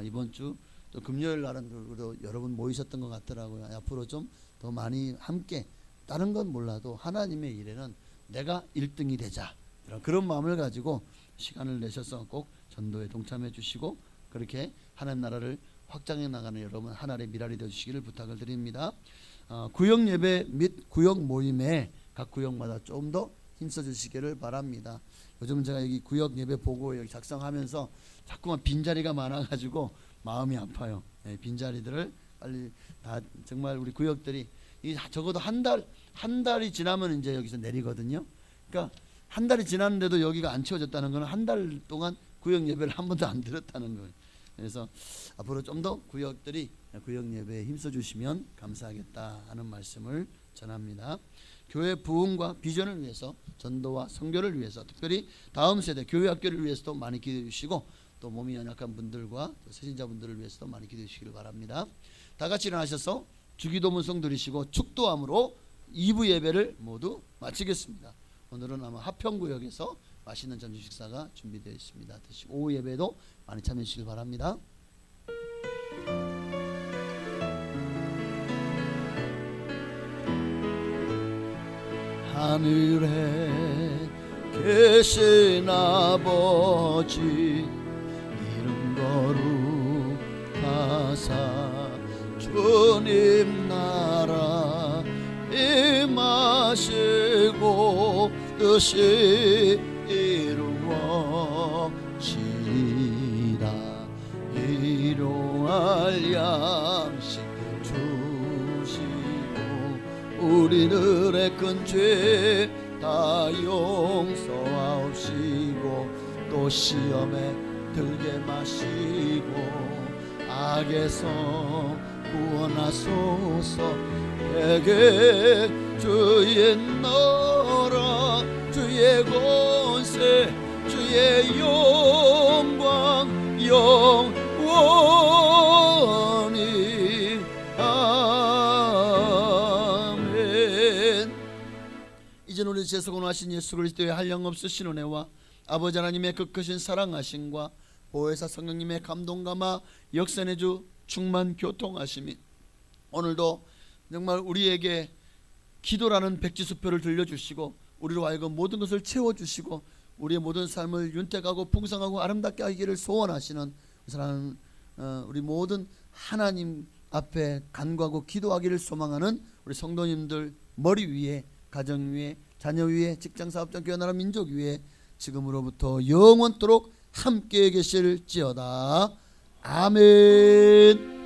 이번 주 또 금요일 날은 그래도 여러분 모이셨던 것 같더라고요. 앞으로 좀 더 많이 함께 다른 건 몰라도 하나님의 일에는 내가 1등이 되자 그런 마음을 가지고 시간을 내셔서 꼭 전도에 동참해 주시고 그렇게 하나님 나라를 확장해 나가는 여러분 하나님의 미랄이 되어 주시기를 부탁을 드립니다. 구역 예배 및 구역 모임에 각 구역마다 좀 더 힘써 주시기를 바랍니다. 요즘 제가 여기 구역 예배 보고 여기 작성하면서 자꾸만 빈자리가 많아가지고 마음이 아파요. 빈자리들을 빨리 다 정말 우리 구역들이 적어도 한 달이 지나면 이제 여기서 내리거든요. 그러니까 한 달이 지났는데도 여기가 안 채워졌다는 것은 한 달 동안 구역 예배를 한 번도 안 드렸다는 거예요. 그래서 앞으로 좀 더 구역들이 구역 예배에 힘써 주시면 감사하겠다 하는 말씀을 전합니다. 교회 부흥과 비전을 위해서 전도와 선교를 위해서 특별히 다음 세대 교회 학교를 위해서도 많이 기도해 주시고 또 몸이 연약한 분들과 또 세신자분들을 위해서도 많이 기도해 주시기를 바랍니다. 다 같이 일어나셔서 주기도문성 드리시고 축도함으로 2부 예배를 모두 마치겠습니다. 오늘은 아마 하평구역에서 맛있는 점심 식사가 준비되어 있습니다. 드시고 오후 예배도 많이 참여해 주시길 바랍니다. 하늘에 계신 아버지 이름 거룩하사 주님 나라 임하시고 뜻이 이루어지이다. 일용할 양식 주시고 우리들의 큰 죄 다 용서하옵시고 또 시험에 들게 마시고 악에서 구원하소서. 내게 주의 나라 주의 권세 주의 영광 영원히 아멘. 이제 우리 제사건하신 예수 그리스도의 한량없으신 은혜와 아버지 하나님의 그 크신 사랑하심과 보혜사 성령님의 감동감화 역선의 주 충만 교통하심이 오늘도 정말 우리에게 기도라는 백지수표를 들려주시고 우리로 하여금 모든 것을 채워주시고 우리의 모든 삶을 윤택하고 풍성하고 아름답게 하기를 소원하시는 사랑하는 우리 모든 하나님 앞에 간구하고 기도하기를 소망하는 우리 성도님들 머리 위에 가정 위에 자녀 위에 직장사업장 교회 나라 민족 위에 지금으로부터 영원토록 함께 계실지어다. 아멘.